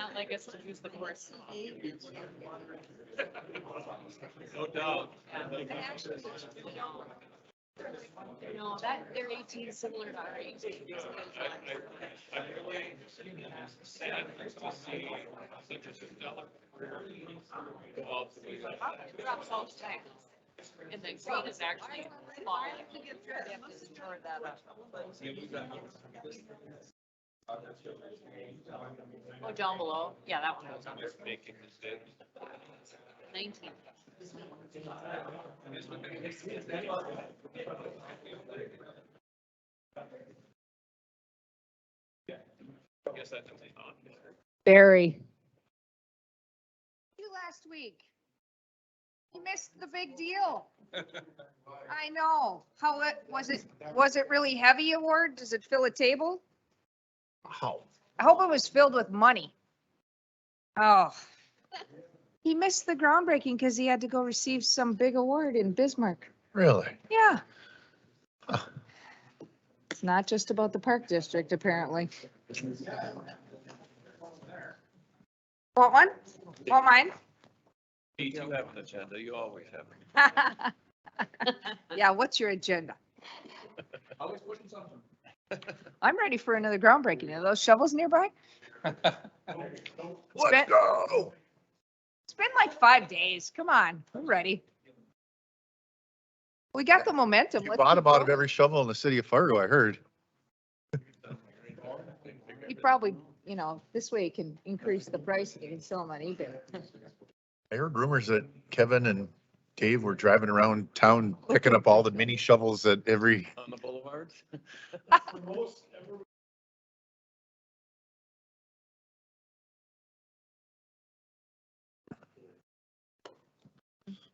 not like us to use the course. No doubt. No, that, they're 18 similar to our 18. I'm really sad to see such a stellar career evolve the way that. Drops all the time. And then green is actually falling. They have to store that up. Oh, down below? Yeah, that one goes under. Making mistakes. 19. I guess that's something on there. Barry. You last week. You missed the big deal. I know. How it was it really heavy award? Does it fill a table? How? I hope it was filled with money. Oh. He missed the groundbreaking because he had to go receive some big award in Bismarck. Really? Yeah. Huh. It's not just about the park district, apparently. Want one? Want mine? You have an agenda, you always have. Yeah, what's your agenda? Always pushing something. I'm ready for another groundbreaking. Are those shovels nearby? Let's Spent- go. It's been like 5 days. Come on, we're ready. We got the momentum. You Let's bought keep about of going. every shovel in the city of Fargo, I heard. You probably, this way you can increase the price and you can sell them on eBay. I heard rumors that Kevin and Dave were driving around town picking up all the mini shovels at every, On the boulevards?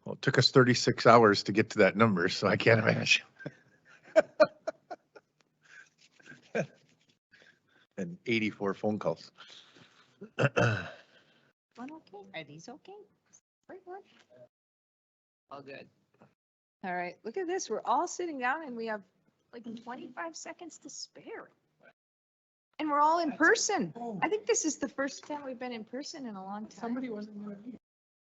well, it took us 36 hours to get to that number, so I can't imagine. And 84 phone calls. One okay? Are these okay? Great one. All good. All right, look at this. We're all sitting down and we have like 25 seconds to spare. And we're all in person. I think this is the first time we've been in person in a long time. Somebody wasn't gonna be.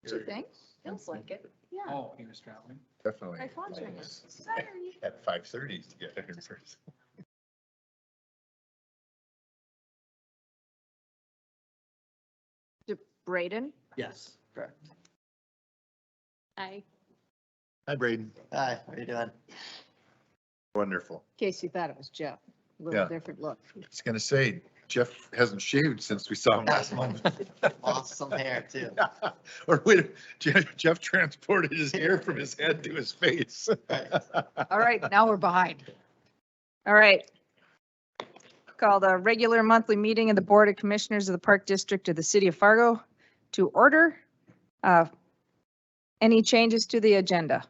Don't you think? Feels like it. Yeah. Oh, he was traveling. Definitely. My phone's ringing. Sorry. At 5:30 to get there in person. Braden? Yes, correct. Hi. Hi, Braden. Hi, how are you doing? Wonderful. In case you thought it was Jeff. A Yeah. little different look. I was gonna say, Jeff hasn't shaved since we saw him last month. Lost some hair too. Or wait, Jeff transported his hair from his head to his face. All right, now we're behind. All right. Call the regular monthly meeting of the Board of Commissioners of the Park District of the City of Fargo to order. Any changes to the agenda?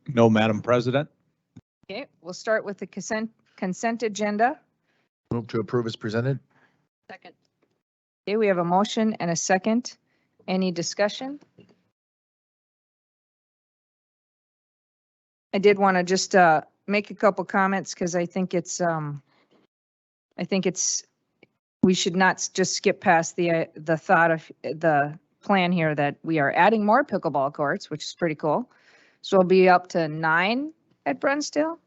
No, Madam President. Okay, we'll start with the consent agenda. Move to approve as presented. Second. Okay, we have a motion and a second. Any discussion? I did want to just make a couple comments because I think it's we should not just skip past the thought of the plan here that we are adding more pickleball courts, which is pretty cool. So we'll be up to 9 at Brunsdale.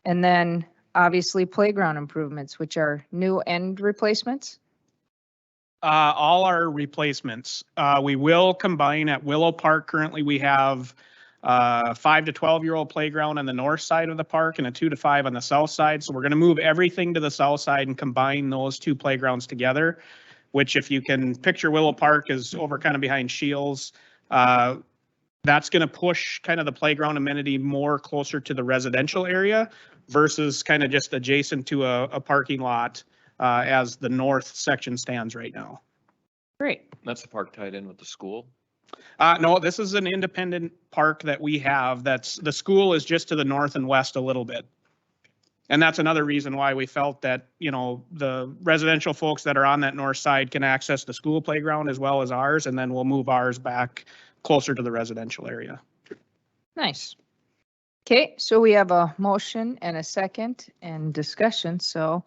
And then obviously playground improvements, which are new and replacements. All our replacements. We will combine at Willow Park. Currently, we have 5 to 12-year-old playground on the north side of the park and a 2 to 5 on the south side. So we're going to move everything to the south side and combine those two playgrounds together, which if you can picture Willow Park is over kind of behind Shields. That's going to push kind of the playground amenity more closer to the residential area versus kind of just adjacent to a parking lot as the north section stands right now. Great. That's the park tied in with the school. No, this is an independent park that we have. The school is just to the north and west a little bit. And that's another reason why we felt that, the residential folks that are on that north side can access the school playground as well as ours, and then we'll move ours back closer to the residential area. Nice. Okay, so we have a motion and a second and discussion. So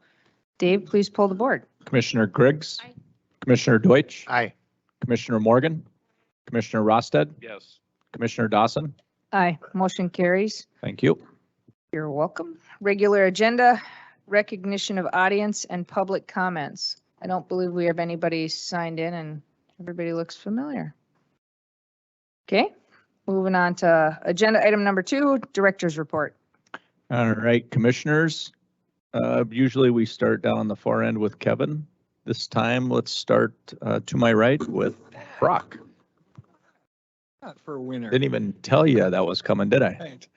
Dave, please pull the board. Commissioner Griggs, Aye. Commissioner Deutsch, Aye. Commissioner Morgan, Commissioner Rosted, Yes. Commissioner Dawson. Aye, motion carries. Thank you. You're welcome. Regular agenda, recognition of audience and public comments. I don't believe we have anybody signed in and everybody looks familiar. Okay, moving on to agenda item number 2, director's report. All right, commissioners. Usually we start down on the far end with Kevin. This time, let's start to my right with Brock. Not for a winner. Didn't even tell you that was coming, did I? Right.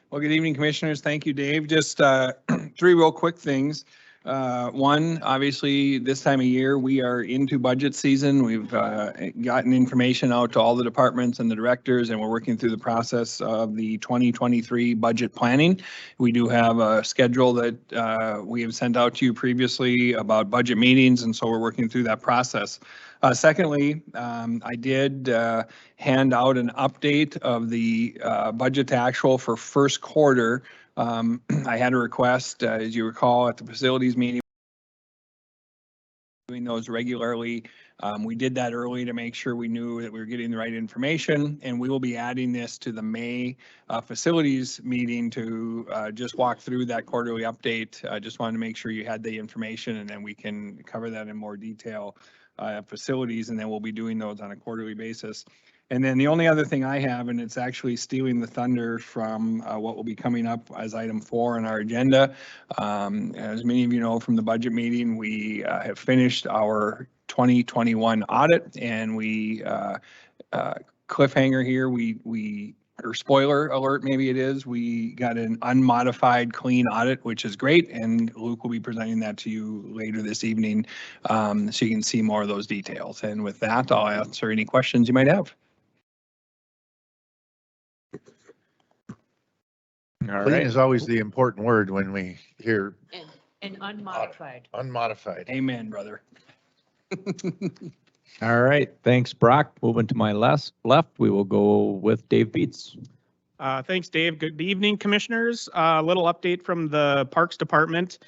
Well, good evening, commissioners. Thank you, Dave. Just 3 real quick things. One, obviously, this time of year, we are into budget season. We've gotten information out to all the departments and the directors, and we're working through the process of the 2023 budget planning. We do have a schedule that we have sent out to you previously about budget meetings, and so we're working through that process. Secondly, I did hand out an update of the budget to actual for first quarter. I had a request, as you recall, at the facilities meeting, doing those regularly. We did that early to make sure we knew that we were getting the right information, and we will be adding this to the May facilities meeting to just walk through that quarterly update. I just wanted to make sure you had the information, and then we can cover that in more detail at facilities, and then we'll be doing those on a quarterly basis. And then the only other thing I have, and it's actually stealing the thunder from what will be coming up as item 4 on our agenda. As many of you know from the budget meeting, we have finished our 2021 audit, and we cliffhanger here, or spoiler alert, maybe it is, we got an unmodified clean audit, which is great, and Luke will be presenting that to you later this evening, so you can see more of those details. And with that, I'll answer any questions you might have. All Clean right. is always the important word when we hear And unmodified. unmodified. Amen, brother. All right. Thanks, Brock. Moving to my left, we will go with Dave Beats. Thanks, Dave. Good evening, commissioners. A little update from the Parks Department.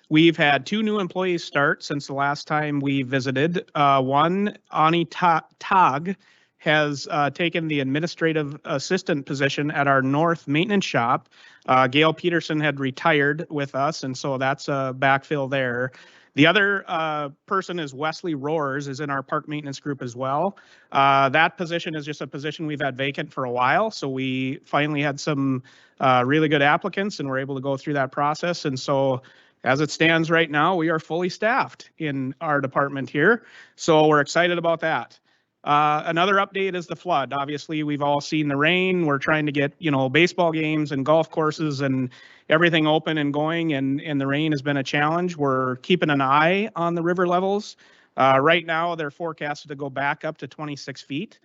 We've had 2 new employees start since the last time we visited. One, Ani Tag, has taken the administrative assistant position at our North Maintenance Shop. Gail Peterson had retired with us, and so that's a backfill there. The other person is Wesley Roars, is in our park maintenance group as well. That position is just a position we've had vacant for a while, so we finally had some really good applicants, and we're able to go through that process. And so as it stands right now, we are fully staffed in our department here, so we're excited about that. Another update is the flood. Obviously, we've all seen the rain. We're trying to get, baseball games and golf courses and everything open and going, and the rain has been a challenge. We're keeping an eye on the river levels. Right now, they're forecasted to go back up to 26 feet,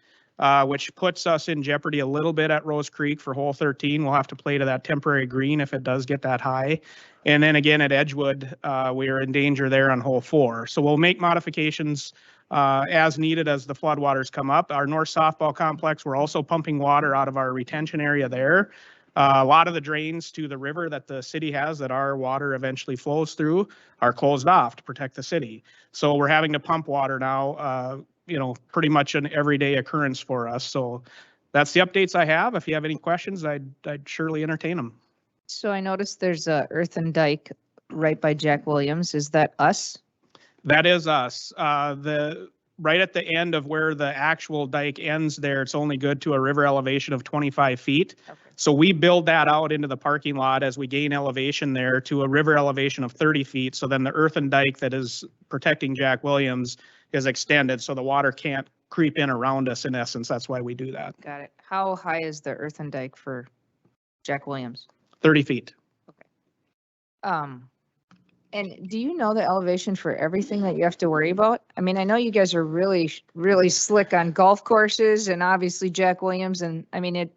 which puts us in jeopardy a little bit at Rose Creek for hole 13. We'll have to play to that temporary green if it does get that high. And then again at Edgewood, we are in danger there on hole 4. So we'll make modifications as needed as the floodwaters come up. Our North Softball Complex, we're also pumping water out of our retention area there. A lot of the drains to the river that the city has that our water eventually flows through are closed off to protect the city. So we're having to pump water now, pretty much an everyday occurrence for us. So that's the updates I have. If you have any questions, I'd surely entertain them. So I noticed there's a earthen dike right by Jack Williams. Is that us? That is us. Right at the end of where the actual dike ends there, it's only good to a river elevation of 25 feet. Okay. So we build that out into the parking lot as we gain elevation there to a river elevation of 30 feet. So then the earthen dike that is protecting Jack Williams is extended so the water can't creep in around us, in essence. That's why we do that. Got it. How high is the earthen dike for Jack Williams? 30 feet. And do you know the elevation for everything that you have to worry about? I mean, I know you guys are really, really slick on golf courses and obviously Jack Williams. And I mean, it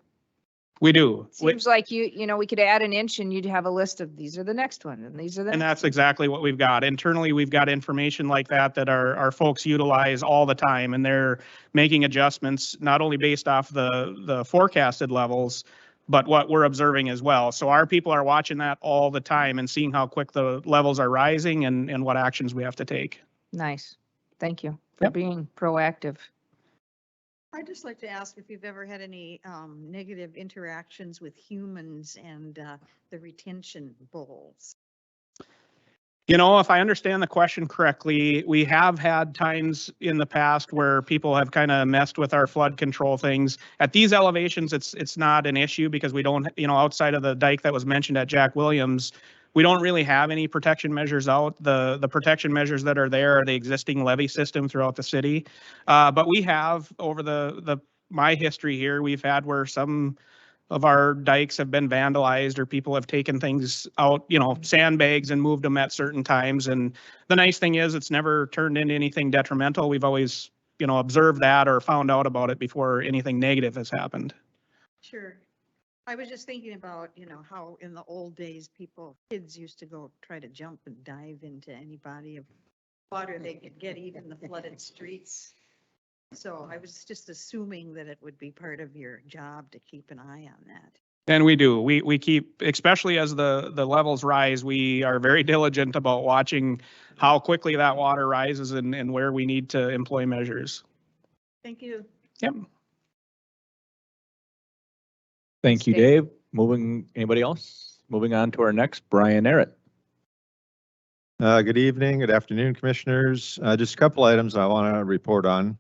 We do. seems like we could add an inch and you'd have a list of these are the next one and these are the And next that's exactly what we've got. Internally, we've got information like that our folks utilize all the time, and they're making adjustments not only based off the forecasted levels, but what we're observing as well. So our people are watching that all the time and seeing how quick the levels are rising and what actions we have to take. Nice. Thank you. for Yep. being proactive. I'd just like to ask if you've ever had any negative interactions with humans and the retention bowls. You know, if I understand the question correctly, we have had times in the past where people have kind of messed with our flood control things. At these elevations, it's not an issue because we don't, you know, outside of the dike that was mentioned at Jack Williams, we don't really have any protection measures out. The protection measures that are there are the existing levee system throughout the city. But we have over my history here, we've had where some of our dikes have been vandalized or people have taken things out, you know, sandbags and moved them at certain times. And the nice thing is it's never turned into anything detrimental. We've always, you know, observed that or found out about it before anything negative has happened. Sure. I was just thinking about, how in the old days, kids used to go try to jump and dive into any body of water they could get, even the flooded streets. So I was just assuming that it would be part of your job to keep an eye on that. And we do. We keep, especially as the levels rise, we are very diligent about watching how quickly that water rises and where we need to employ measures. Thank you. Yep. Thank you, Dave. Anybody else? Moving on to our next, Brian Arrett. Good evening, good afternoon, commissioners. Just a couple items I want to report on.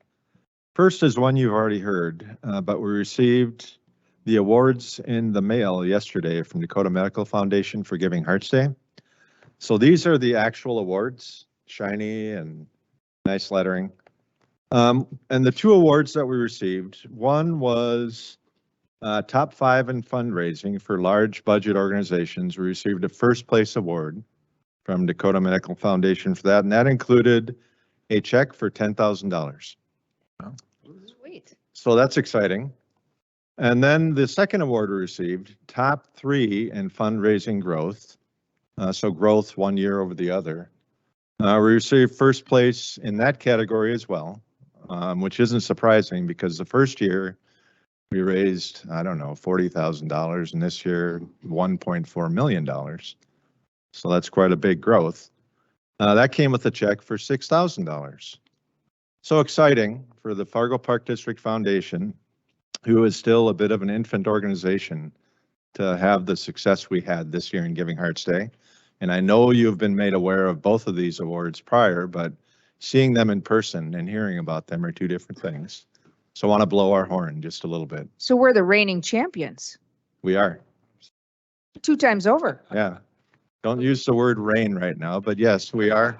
First is one you've already heard, but we received the awards in the mail yesterday from Dakota Medical Foundation for Giving Hearts Day. So these are the actual awards, shiny and nice lettering. And the two awards that we received, one was top 5 in fundraising for large budget organizations. We received a first place award from Dakota Medical Foundation for that, and that included a check for $10,000. Sweet. So that's exciting. And then the second award we received, top 3 in fundraising growth. So growth one year over the other. We received first place in that category as well, which isn't surprising because the first year we raised, I don't know, $40,000, and this year $1.4 million. So that's quite a big growth. That came with a check for $6,000. So exciting for the Fargo Park District Foundation, who is still a bit of an infant organization, to have the success we had this year in Giving Hearts Day. And I know you've been made aware of both of these awards prior, but seeing them in person and hearing about them are two different things. So I want to blow our horn just a little bit. So we're the reigning champions, We are, 2 times over. yeah. Don't use the word rain right now, but yes, we are.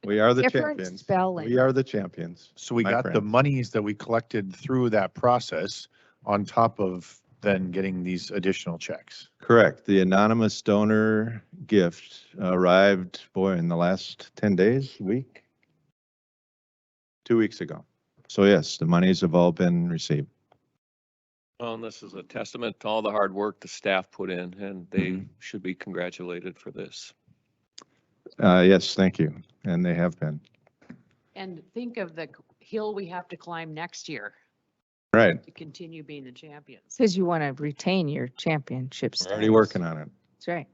We are the Different champions. spelling. We are the champions. So we My got the friend. monies that we collected through that process on top of then getting these additional checks. Correct. The anonymous donor gift arrived, in the last 10 days, week, 2 weeks ago. So yes, the monies have all been received. Well, and this is a testament to all the hard work the staff put in, and they should be congratulated for this. Yes, thank you. And they have been. And think of the hill we have to climb next year Right. to continue being the champions. Says you want to retain your championship We're already status. working on it. That's right.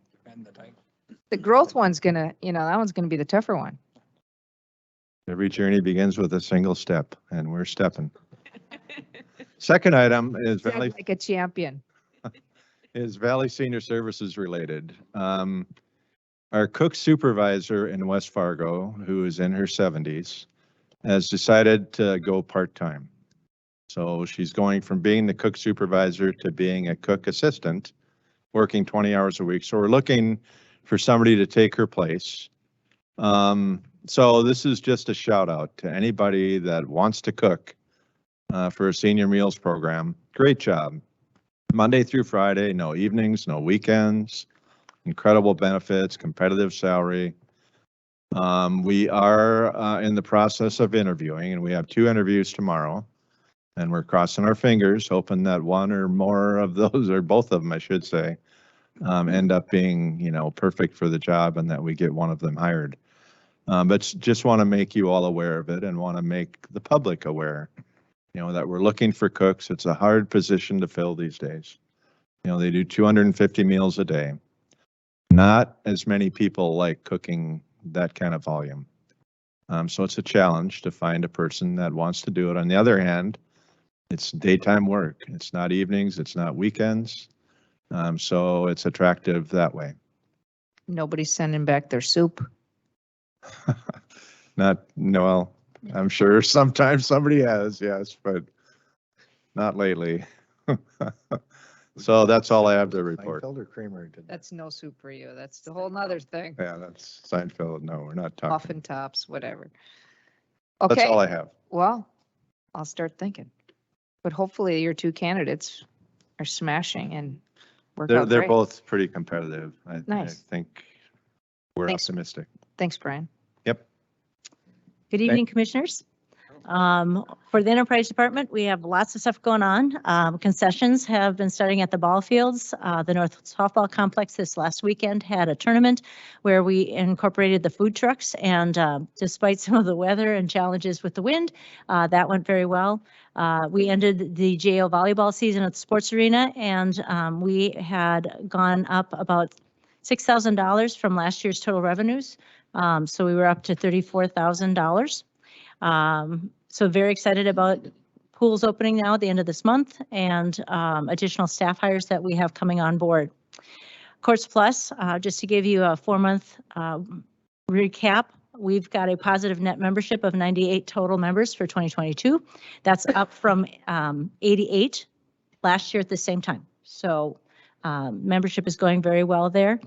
The growth one's gonna, that one's gonna be the tougher one. Every journey begins with a single step, and we're stepping. Second item is Sounds Valley like a champion. Senior Services related. Our cook supervisor in West Fargo, who is in her 70s, has decided to go part-time. So she's going from being the cook supervisor to being a cook assistant, working 20 hours a week. So we're looking for somebody to take her place. So this is just a shout out to anybody that wants to cook for a senior meals program. Great job. Monday through Friday, no evenings, no weekends, incredible benefits, competitive salary. We are in the process of interviewing, and we have 2 interviews tomorrow. And we're crossing our fingers, hoping that one or more of those, or both of them, I should say, end up being, perfect for the job and that we get one of them hired. But just want to make you all aware of it and want to make the public aware, that we're looking for cooks. It's a hard position to fill these days. They do 250 meals a day. Not as many people like cooking that kind of volume. So it's a challenge to find a person that wants to do it. On the other hand, it's daytime work. It's not evenings, it's not weekends. So it's attractive that way. Nobody's sending back their soup. Not, no, well, I'm sure sometimes somebody has, yes, but not lately. So that's all I have to report. Seinfeld or Kramer did that? That's no soup for you. That's the whole nother thing. Yeah, that's Seinfeld. No, we're not talking. Muffin tops, whatever. That's all Okay, I have. well, I'll start thinking. But hopefully your two candidates are smashing and work They're, out they're great. both pretty competitive. I Nice. think we're Thanks. optimistic. Thanks, Brian. Yep. Good evening, Commissioners. For the Enterprise Department, we have lots of stuff going on. Concessions have been starting at the ball fields. The North Softball Complex this last weekend had a tournament where we incorporated the food trucks, and despite some of the weather and challenges with the wind, that went very well. We ended the JO volleyball season at the sports arena, and we had gone up about $6,000 from last year's total revenues. So we were up to $34,000. So very excited about pools opening now at the end of this month, and additional staff hires that we have coming on board. Quartz Plus, just to give you a 4-month recap, we've got a positive net membership of 98 total members for 2022. That's up from 88 last year at the same time. So membership is going very well there.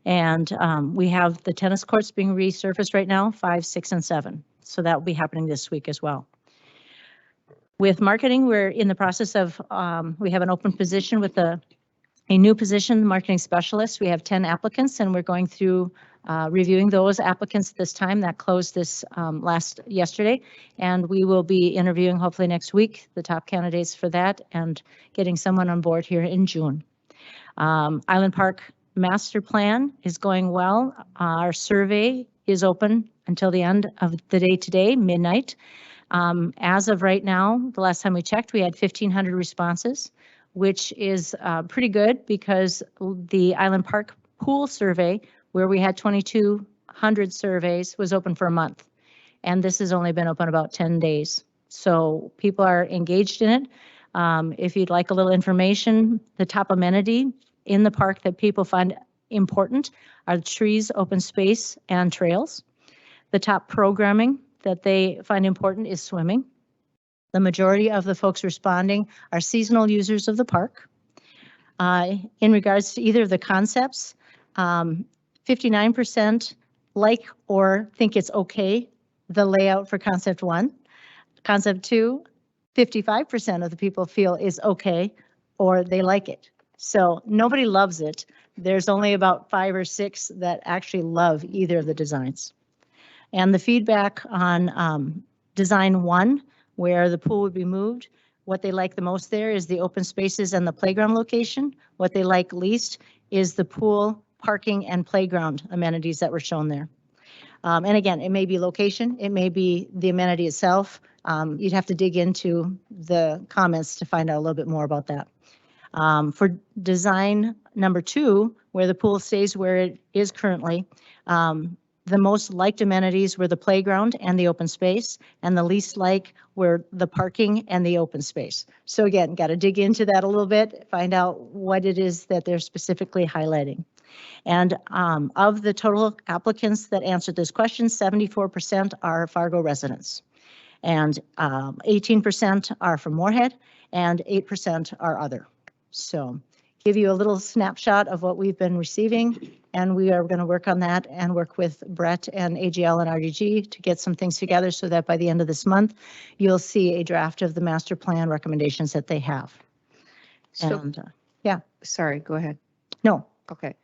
And we have the tennis courts being resurfaced right now, 5, 6, and 7. So that will be happening this week as well. With marketing, we're in the process of, we have an open position with a new position, marketing specialist. We have 10 applicants, and we're going through reviewing those applicants this time. That closed this yesterday, and we will be interviewing hopefully next week the top candidates for that and getting someone on board here in June. Island Park Master Plan is going well. Our survey is open until the end of the day today, midnight. As of right now, the last time we checked, we had 1,500 responses, which is pretty good because the Island Park Pool Survey, where we had 2,200 surveys, was open for a month. And this has only been open about 10 days. So people are engaged in it. If you'd like a little information, the top amenity in the park that people find important are the trees, open space, and trails. The top programming that they find important is swimming. The majority of the folks responding are seasonal users of the park. In regards to either of the concepts, 59% like or think it's okay, the layout for concept 1. Concept 2, 55% of the people feel is okay or they like it. So nobody loves it. There's only about 5 or 6 that actually love either of the designs. And the feedback on design 1, where the pool would be moved, what they like the most there is the open spaces and the playground location. What they like least is the pool, parking, and playground amenities that were shown there. And again, it may be location, it may be the amenity itself. You'd have to dig into the comments to find out a little bit more about that. For design number 2, where the pool stays where it is currently, the most liked amenities were the playground and the open space, and the least like were the parking and the open space. So again, got to dig into that a little bit, find out what it is that they're specifically highlighting. And of the total applicants that answered this question, 74% are Fargo residents, and 18% are from Moorhead, and 8% are other. So give you a little snapshot of what we've been receiving, and we are going to work on that and work with Brett and AGL and RDG to get some things together so that by the end of this month, you'll see a draft of the master plan recommendations that they have. So, And sorry, go ahead. no, Okay.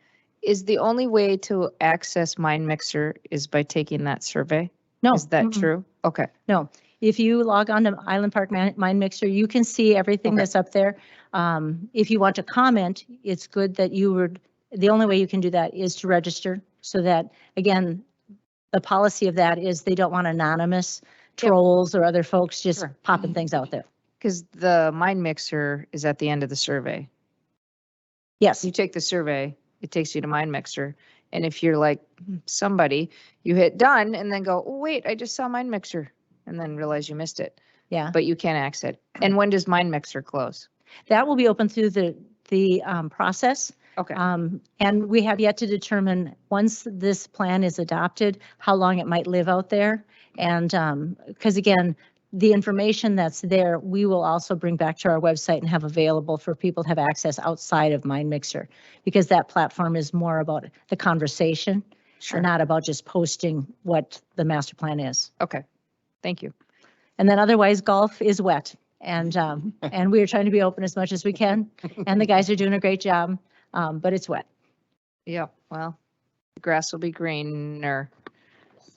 Is the only way to access Mind Mixer is by taking that survey? no. Is that mm-mm. true? Okay. No, if you log on to Island Park Mind Mixer, you can see everything Okay. that's up there. If you want to comment, it's good that you would, the only way you can do that is to register so that, again, the policy of that is they don't want anonymous trolls or other folks just Sure. popping things out there. Because the Mind Mixer is at the end of the survey. Yes, You take the survey, it takes you to Mind Mixer. And if you're like somebody, you hit done and then go, oh, wait, I just saw Mind Mixer, and then realize you missed it, Yeah, but you can't access it. And when does Mind Mixer close? that will be open through the process. Okay, And we have yet to determine, once this plan is adopted, how long it might live out there. And because again, the information that's there, we will also bring back to our website and have available for people to have access outside of Mind Mixer, because that platform is more about the conversation and not about just posting what the master plan is. okay, thank you. And then otherwise, golf is wet. And we are trying to be open as much as we can. And the guys are doing a great job, but it's wet. Yep, well, the grass will be greener.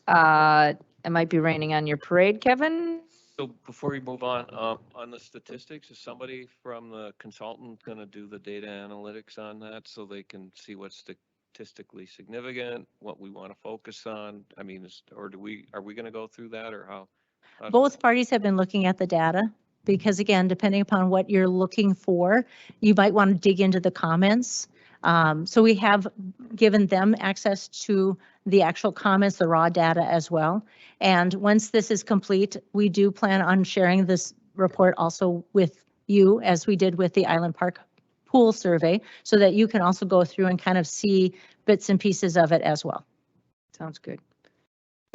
It might be raining on your parade, Kevin? So before we move on the statistics, is somebody from the consultant going to do the data analytics on that so they can see what's statistically significant, what we want to focus on? I mean, are we going to go through that, or how? Both parties have been looking at the data, because again, depending upon what you're looking for, you might want to dig into the comments. So we have given them access to the actual comments, the raw data as well. And once this is complete, we do plan on sharing this report also with you, as we did with the Island Park pool survey, so that you can also go through and kind of see bits and pieces of it as well. Sounds good.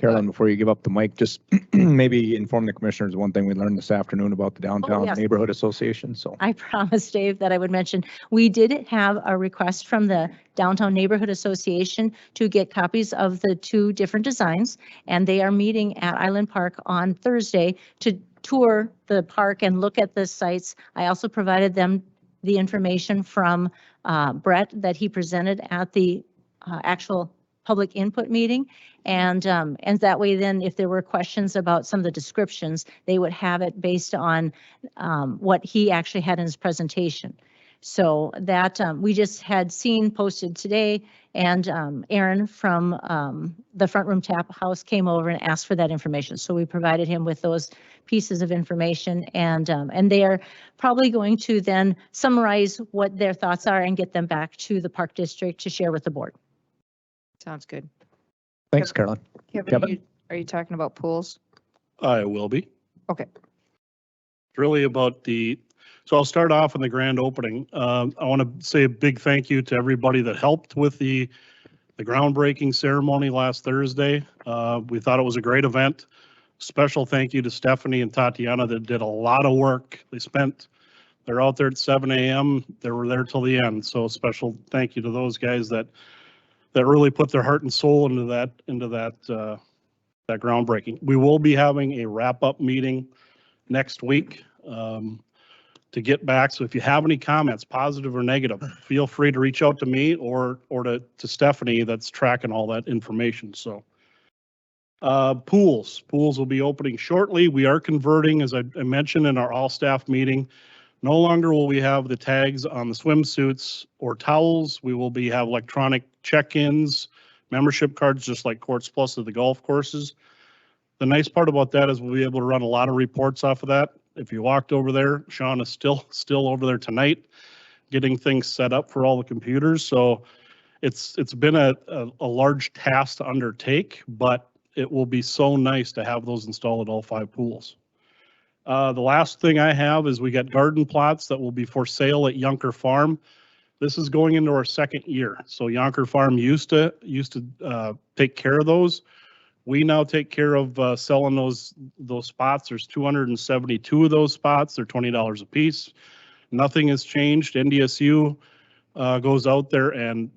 Carolyn, before you give up the mic, just maybe inform the commissioners one thing we learned this afternoon about the Downtown yes. Neighborhood Association. So I promised Dave that I would mention, we did have a request from the Downtown Neighborhood Association to get copies of the 2 different designs, and they are meeting at Island Park on Thursday to tour the park and look at the sites. I also provided them the information from Brett that he presented at the actual public input meeting. And that way, then if there were questions about some of the descriptions, they would have it based on what he actually had in his presentation. So that we just had seen posted today, and Aaron from the Front Room Tap House came over and asked for that information. So we provided him with those pieces of information, and they are probably going to then summarize what their thoughts are and get them back to the Park District to share with the board. Sounds good. thanks, Carolyn. Kevin, are you talking about pools? I will be. Okay. It's really about so I'll start off in the grand opening. I want to say a big thank you to everybody that helped with the groundbreaking ceremony last Thursday. We thought it was a great event. Special thank you to Stephanie and Tatiana that did a lot of work. They're out there at 7 a.m. They were there till the end. So special thank you to those guys that really put their heart and soul into that groundbreaking. We will be having a wrap-up meeting next week to get back. So if you have any comments, positive or negative, feel free to reach out to me or to Stephanie that's tracking all that information. So pools will be opening shortly. We are converting, as I mentioned in our all-staff meeting. No longer will we have the tags on the swimsuits or towels. We will have electronic check-ins, membership cards, just like Quartz Plus of the golf courses. The nice part about that is we'll be able to run a lot of reports off of that. If you walked over there, Sean is still over there tonight, getting things set up for all the computers. So it's been a large task to undertake, but it will be so nice to have those installed at all 5 pools. The last thing I have is we got garden plots that will be for sale at Yunker Farm. This is going into our 2nd year. So Yunker Farm used to take care of those. We now take care of selling those spots. There's 272 of those spots. They're $20 a piece. Nothing has changed. NDSU goes out there and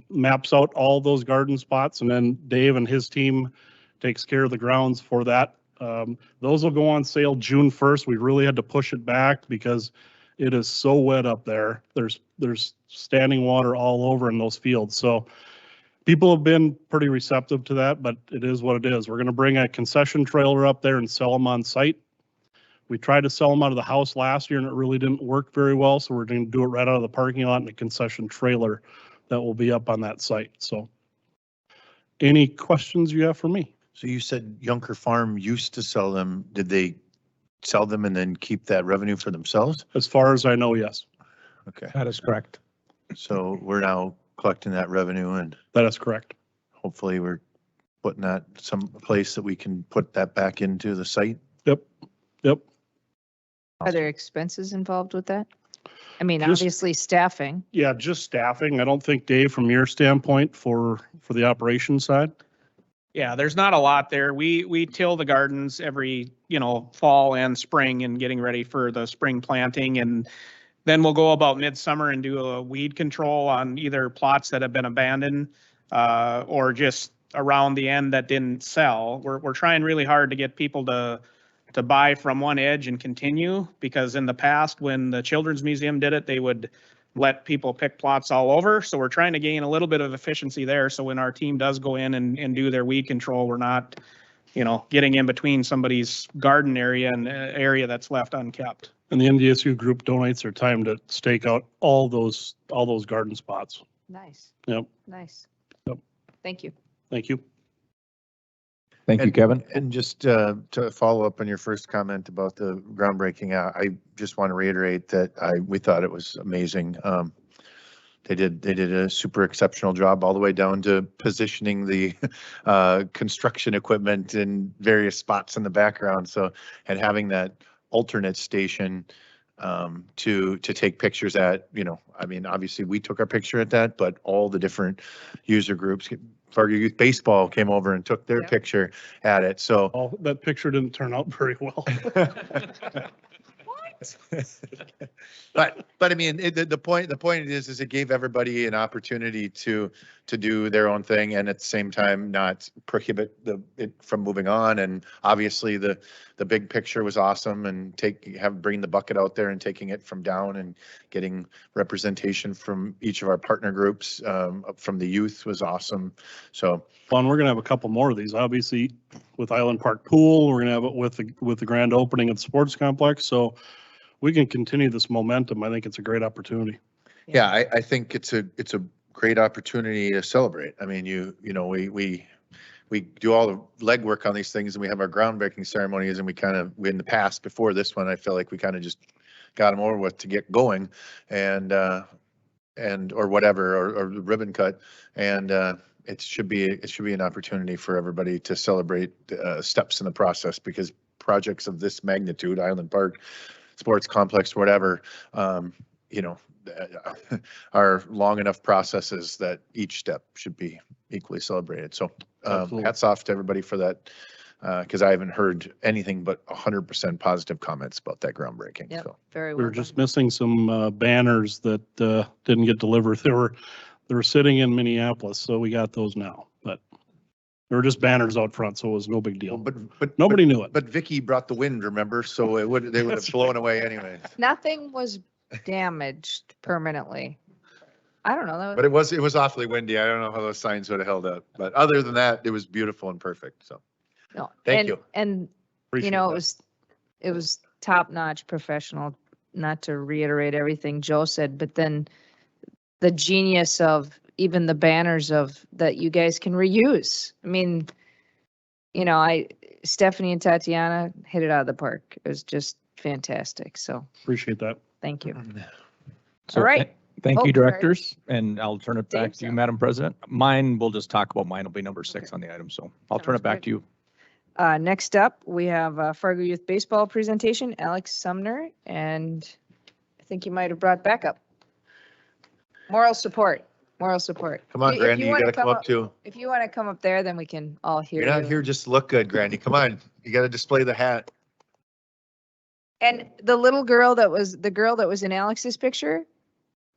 maps out all those garden spots, and then Dave and his team takes care of the grounds for that. Those will go on sale June 1st. We really had to push it back because it is so wet up there. There's standing water all over in those fields. So people have been pretty receptive to that, but it is what it is. We're going to bring a concession trailer up there and sell them on site. We tried to sell them out of the house last year and it really didn't work very well. So we're going to do it right out of the parking lot in a concession trailer that will be up on that site. So any questions you have for me? So you said Yunker Farm used to sell them. Did they sell them and then keep that revenue for themselves? As far as I know, yes. Okay. That is correct. So we're now collecting that revenue, and That is correct. hopefully we're putting that some place that we can put that back into the site. Yep. Are there expenses involved with that? I mean, Just- obviously staffing. Yeah, just staffing. I don't think, Dave, from your standpoint for the operations side. Yeah, there's not a lot there. We till the gardens every, fall and spring and getting ready for the spring planting. And then we'll go about midsummer and do a weed control on either plots that have been abandoned or just around the end that didn't sell. We're trying really hard to get people to buy from one edge and continue, because in the past, when the Children's Museum did it, they would let people pick plots all over. So we're trying to gain a little bit of efficiency there. So when our team does go in and do their weed control, we're not, getting in between somebody's garden area and area that's left unkept. And the NDSU group donates their time to stake out all those garden spots. Nice. Yep. Nice. Yep. Thank you. Thank you. Thank you, Kevin. And just to follow up on your first comment about the groundbreaking, I just want to reiterate that we thought it was amazing. They did a super exceptional job all the way down to positioning the construction equipment in various spots in the background. So, and having that alternate station to take pictures at, I mean, obviously we took our picture at that, but all the different user groups, Fargo Youth Baseball came over and took their Yeah. picture at it. So Oh, that picture didn't turn out very well. But I mean, the point is it gave everybody an opportunity to do their own thing, and at the same time not prohibit it from moving on. And obviously the big picture was awesome, and bringing the bucket out there and taking it from down and getting representation from each of our partner groups from the youth was awesome. So Well, and we're gonna have a couple more of these, obviously, with Island Park Pool. We're gonna have it with the grand opening of the sports complex. So we can continue this momentum. I think it's a great opportunity. yeah, I think it's a great opportunity to celebrate. I mean, we do all the legwork on these things, and we have our groundbreaking ceremonies, and we in the past, before this one, I feel like we kind of just got them over with to get going, and or whatever, or the ribbon cut, and it should be an opportunity for everybody to celebrate steps in the process, because projects of this magnitude, Island Park Sports Complex, whatever, are long enough processes that each step should be equally celebrated. So Absolutely. hats off to everybody for that, because I haven't heard anything but 100% positive comments about that groundbreaking. Yep. So Very We well were just done. missing some banners that didn't get delivered. They were sitting in Minneapolis, so we got those now. But there were just banners out front, so it was no big deal. but Nobody knew it. But Vicky brought the wind, remember? So they would have That's blown away anyway. Nothing was damaged permanently. I don't know. But it was awfully windy. I don't know how those signs would have held up. But other than that, it was beautiful and perfect. So No. Thank and, you. And, Appreciate it that. was top-notch professional, not to reiterate everything Joe said, but then the genius of even the banners that you guys can reuse. I mean, Stephanie and Tatiana hit it out of the park. It was just fantastic. So Appreciate that. thank you. So All right. Thank Oh, you, sorry. directors, and I'll turn it back Dave's to you, up. Madam President. Mine, we'll just talk about mine. Will be number 6 on the item, so I'll turn Sounds it back good. to you. Next up, we have Fargo Youth Baseball presentation, Alex Sumner, and I think you might have brought backup. Moral support. come on, If Grandy, you wanna got to come up too. If you want to come up there, then we can all hear You're not you. here just to look good, Grandy. Come on. You got to display the hat. And the little girl that was in Alex's picture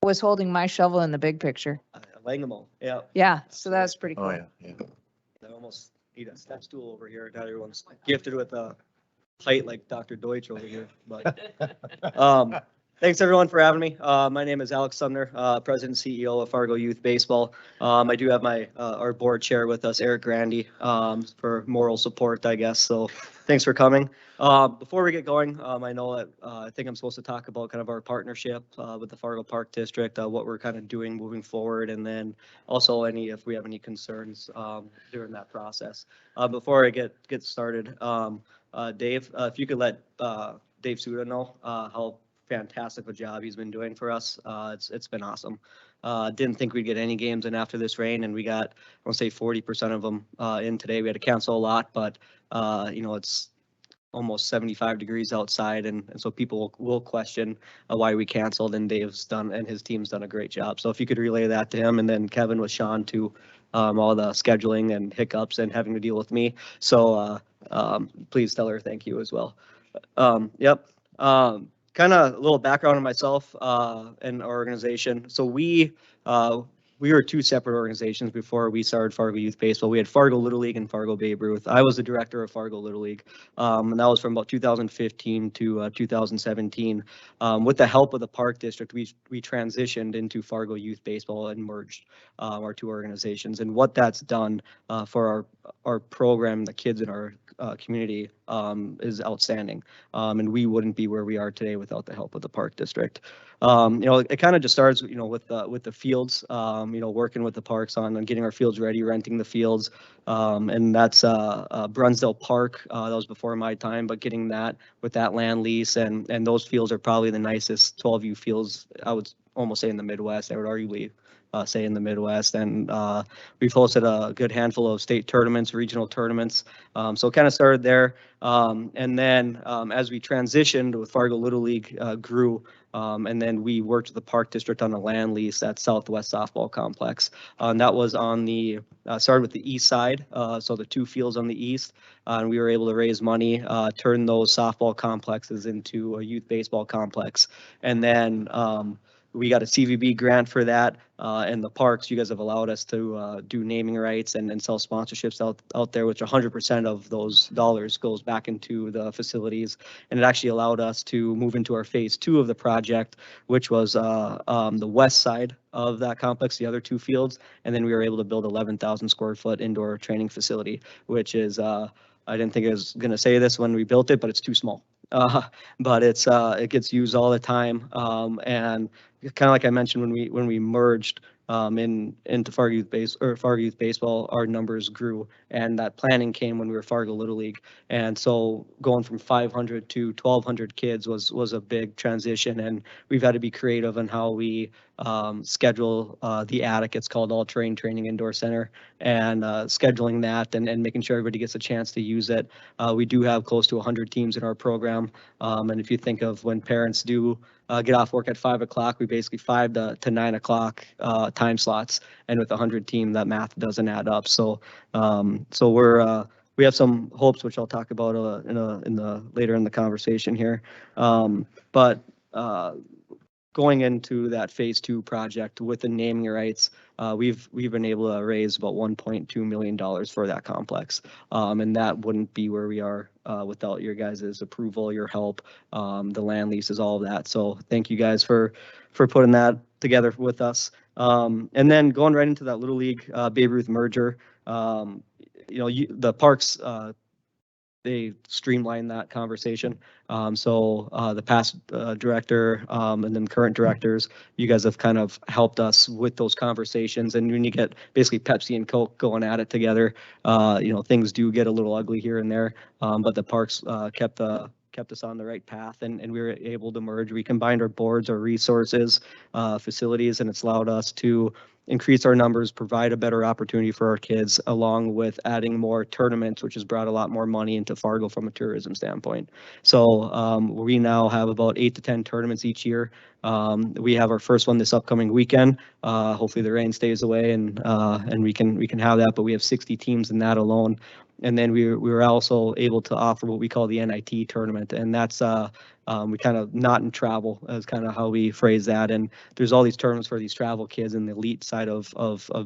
was holding my shovel in the big picture. Langamo, yeah. Yeah, so that's pretty cool. Oh, yeah. I almost need a step stool over here. Not everyone's gifted with a height like Dr. Deutsch over here, but, thanks everyone for having me. My name is Alex Sumner, President and CEO of Fargo Youth Baseball. I do have our board chair with us, Eric Grandy, for moral support, I guess. So thanks for coming. Before we get going, I know that I think I'm supposed to talk about kind of our partnership with the Fargo Park District, what we're kind of doing moving forward, and then also if we have any concerns during that process. Before I get started, Dave, if you could let Dave Suda know how fantastic a job he's been doing for us. It's been awesome. Didn't think we'd get any games in after this rain, and we got, I want to say 40% of them in today. We had to cancel a lot, but it's almost 75 degrees outside, and so people will question why we canceled, and Dave's done, and his team's done a great job. So if you could relay that to him, and then Kevin with Sean to all the scheduling and hiccups and having to deal with me. So please tell her thank you as well. Yep. Kind of a little background on myself and our organization. So we were two separate organizations before we started Fargo Youth Baseball. We had Fargo Little League and Fargo Babe Ruth. I was the director of Fargo Little League, and that was from about 2015 to 2017. With the help of the Park District, we transitioned into Fargo Youth Baseball and merged our two organizations. And what that's done for our program, the kids in our community, is outstanding. And we wouldn't be where we are today without the help of the Park District. It kind of just starts, with the fields, working with the parks on getting our fields ready, renting the fields. And that's Brunsdale Park. That was before my time, but getting that with that land lease, and those fields are probably the nicest 12U fields, I would almost say, in the Midwest. I would arguably say in the Midwest. And we've hosted a good handful of state tournaments, regional tournaments. So it kind of started there. And then as we transitioned with Fargo Little League grew, and then we worked with the Park District on a land lease at Southwest Softball Complex. And that was on started with the east side, so the two fields on the east. And we were able to raise money, turn those softball complexes into a youth baseball complex. And then we got a CVB grant for that, and the parks, you guys have allowed us to do naming rights and sell sponsorships out there, which 100% of those dollars goes back into the facilities. And it actually allowed us to move into our phase 2 of the project, which was the west side of that complex, the other two fields. And then we were able to build 11,000 square foot indoor training facility, which is, I didn't think I was going to say this when we built it, but it's too small. But it gets used all the time, and kind of like I mentioned when we merged into Fargo Youth Baseball, our numbers grew, and that planning came when we were Fargo Little League. And so going from 500 to 1,200 kids was a big transition, and we've had to be creative in how we schedule the attic. It's called All Terrain Training Indoor Center, and scheduling that and making sure everybody gets a chance to use it. We do have close to 100 teams in our program, and if you think of when parents do get off work at 5 o'clock, we basically 5 to 9 o'clock time slots, and with 100 team, that math doesn't add up. So we have some hopes, which I'll talk about later in the conversation here. But going into that phase 2 project with the naming rights, we've been able to raise about $1.2 million for that complex. And that wouldn't be where we are without your guys' approval, your help, the land leases, all of that. So thank you guys for putting that together with us. And then going right into that Little League Babe Ruth merger, the parks, they streamlined that conversation. So the past director and then current directors, you guys have kind of helped us with those conversations. And when you get basically Pepsi and Coke going at it together, things do get a little ugly here and there. But the parks kept us on the right path, and we were able to merge. We combined our boards, our resources, facilities, and it's allowed us to increase our numbers, provide a better opportunity for our kids, along with adding more tournaments, which has brought a lot more money into Fargo from a tourism standpoint. So we now have about 8 to 10 tournaments each year. We have our first one this upcoming weekend. Hopefully the rain stays away and we can have that, but we have 60 teams in that alone. And then we were also able to offer what we call the NIT tournament, and that's we kind of not in travel as kind of how we phrase that. And there's all these tournaments for these travel kids in the elite side of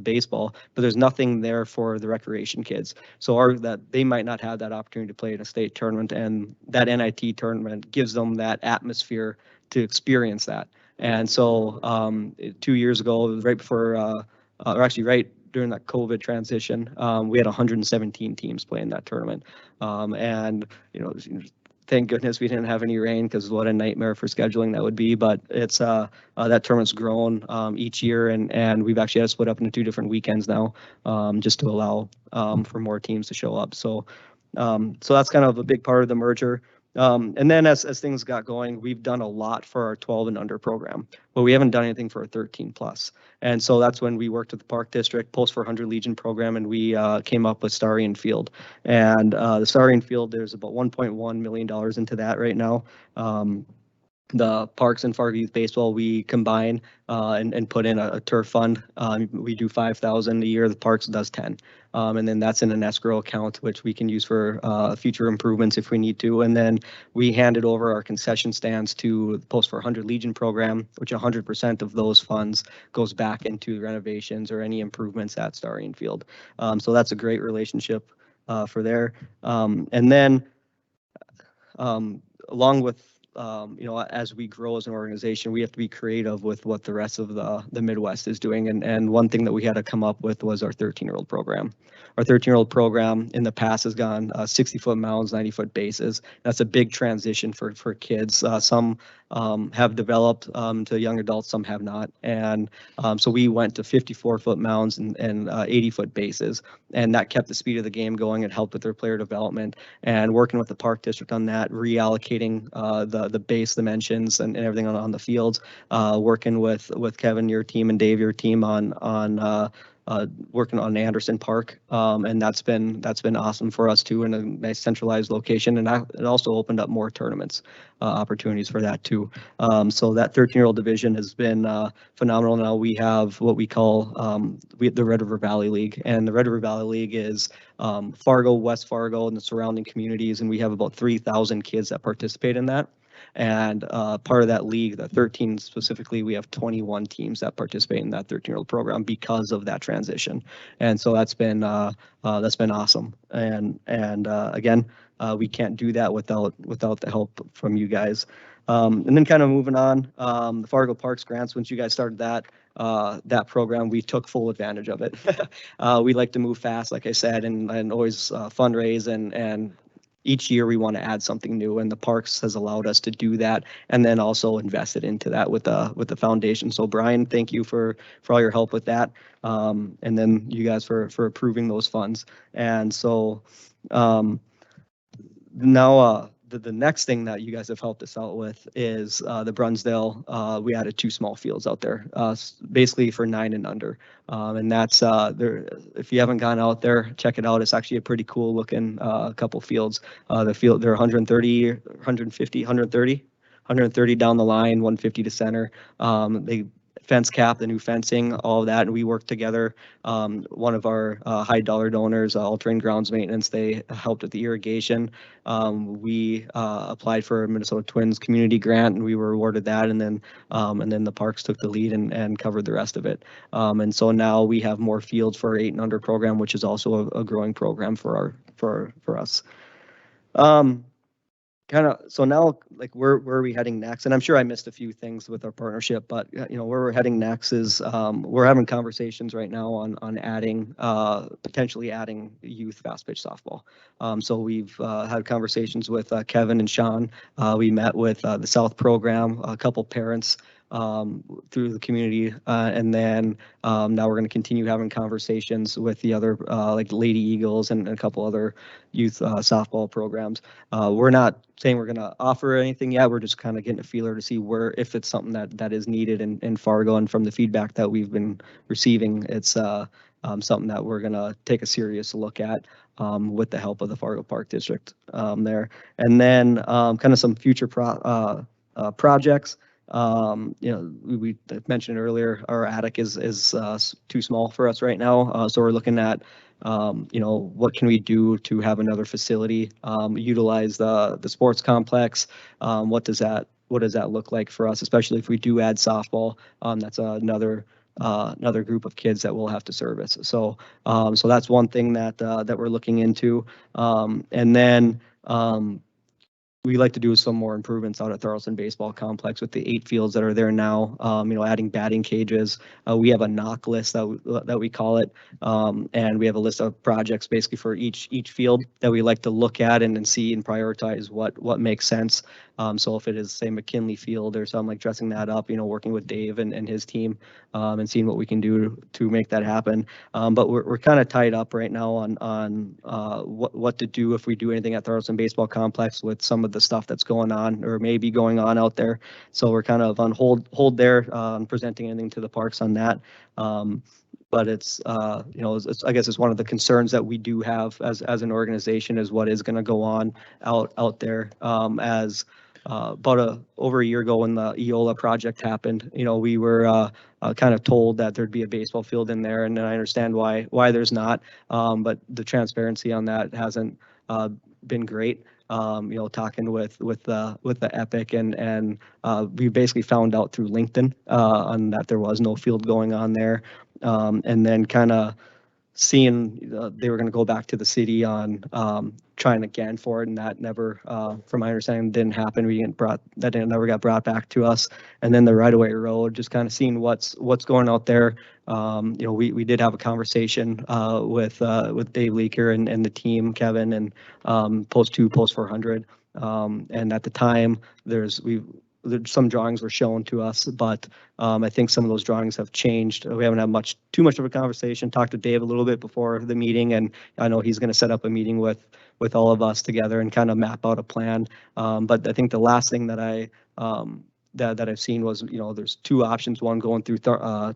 baseball, but there's nothing there for the recreation kids. So that they might not have that opportunity to play in a state tournament, and that NIT tournament gives them that atmosphere to experience that. And so 2 years ago, right before, or actually right during that COVID transition, we had 117 teams playing that tournament. And, thank goodness we didn't have any rain, because what a nightmare for scheduling that would be. But it's that tournament's grown each year, and we've actually had to split up into 2 different weekends now, just to allow for more teams to show up. So that's kind of a big part of the merger. And then as things got going, we've done a lot for our 12 and under program, but we haven't done anything for our 13 plus. And so that's when we worked with the Park District Post 400 Legion program, and we came up with Starian Field. And the Starian Field, there's about $1.1 million into that right now. The Parks and Fargo Youth Baseball, we combine and put in a turf fund. We do 5,000 a year. The Parks does 10. And then that's in an escrow account, which we can use for future improvements if we need to. And then we handed over our concession stands to the Post 400 Legion program, which 100% of those funds goes back into renovations or any improvements at Starian Field. So that's a great relationship for there. And then along with as we grow as an organization, we have to be creative with what the rest of the Midwest is doing. And one thing that we had to come up with was our 13-year-old program. Our 13-year-old program in the past has gone 60-foot mounds, 90-foot bases. That's a big transition for kids. Some have developed to young adults, some have not. And so we went to 54-foot mounds and 80-foot bases, and that kept the speed of the game going. It helped with their player development, and working with the Park District on that, reallocating the base dimensions and everything on the fields, working with Kevin, your team, and Dave, your team on working on Anderson Park, and that's been awesome for us too, in a nice centralized location, and it also opened up more tournaments opportunities for that too. So that 13-year-old division has been phenomenal. Now we have what we call the Red River Valley League, and the Red River Valley League is Fargo, West Fargo, and the surrounding communities, and we have about 3,000 kids that participate in that. And part of that league, the 13 specifically, we have 21 teams that participate in that 13-year-old program because of that transition. And so that's been awesome. And again, we can't do that without the help from you guys. And then kind of moving on, the Fargo Parks grants, once you guys started that program, we took full advantage of it. We like to move fast, like I said, and always fundraise, and each year we want to add something new, and the Parks has allowed us to do that, and then also invested into that with the foundation. So Brian, thank you for all your help with that, and then you guys for approving those funds. And so now the next thing that you guys have helped us out with is the Brunsdale. We added 2 small fields out there, basically for 9 and under. And that's there. If you haven't gone out there, check it out. It's actually a pretty cool looking couple fields. The field, they're 130, 150, 130 down the line, 150 to center. They fence cap, the new fencing, all of that, and we worked together. One of our high dollar donors, All Terrain Grounds Maintenance, they helped with the irrigation. We applied for a Minnesota Twins community grant, and we were awarded that, and then the Parks took the lead and covered the rest of it. And so now we have more fields for our 8 and under program, which is also a growing program for us. So now, like, where are we heading next? And I'm sure I missed a few things with our partnership, but where we're heading next is we're having conversations right now on adding potentially adding youth fast pitch softball. So we've had conversations with Kevin and Sean. We met with the South program, a couple parents through the community, and then now we're going to continue having conversations with the other like Lady Eagles and a couple other youth softball programs. We're not saying we're going to offer anything yet. We're just kind of getting a feeler to see if it's something that is needed in Fargo, and from the feedback that we've been receiving, it's something that we're going to take a serious look at with the help of the Fargo Park District there. And then kind of some future projects. We mentioned earlier, our attic is too small for us right now. So we're looking at, what can we do to have another facility, utilize the sports complex? What does that look like for us, especially if we do add softball? That's another group of kids that we'll have to service. So that's one thing that we're looking into. And then we like to do some more improvements out at Thorlton Baseball Complex with the 8 fields that are there now, adding batting cages. We have a knock list that we call it, and we have a list of projects basically for each field that we like to look at and see and prioritize what makes sense. So if it is, say, McKinley Field or something, like dressing that up, working with Dave and his team and seeing what we can do to make that happen. But we're kind of tied up right now on what to do if we do anything at Thorlton Baseball Complex with some of the stuff that's going on or maybe going on out there. So we're kind of on hold there, presenting anything to the parks on that. But it's, you know, I guess it's one of the concerns that we do have as an organization is what is going to go on out there. As about over a year ago when the EOLA project happened, you know, we were kind of told that there'd be a baseball field in there, and I understand why there's not. But the transparency on that hasn't been great. You know, talking with the Epic and we basically found out through LinkedIn on that there was no field going on there. And then kind of seeing they were going to go back to the city on trying again for it, and that never, from my understanding, didn't happen. Never got brought back to us. And then the right-of-way road, just kind of seeing what's going out there. You know, we did have a conversation with Dave Leaker and the team, Kevin, and post 2, post 400. And at the time, some drawings were shown to us, but I think some of those drawings have changed. We haven't had too much of a conversation. Talked to Dave a little bit before the meeting, and I know he's going to set up a meeting with all of us together and kind of map out a plan. But I think the last thing that that I've seen was, you know, there's 2 options, one going through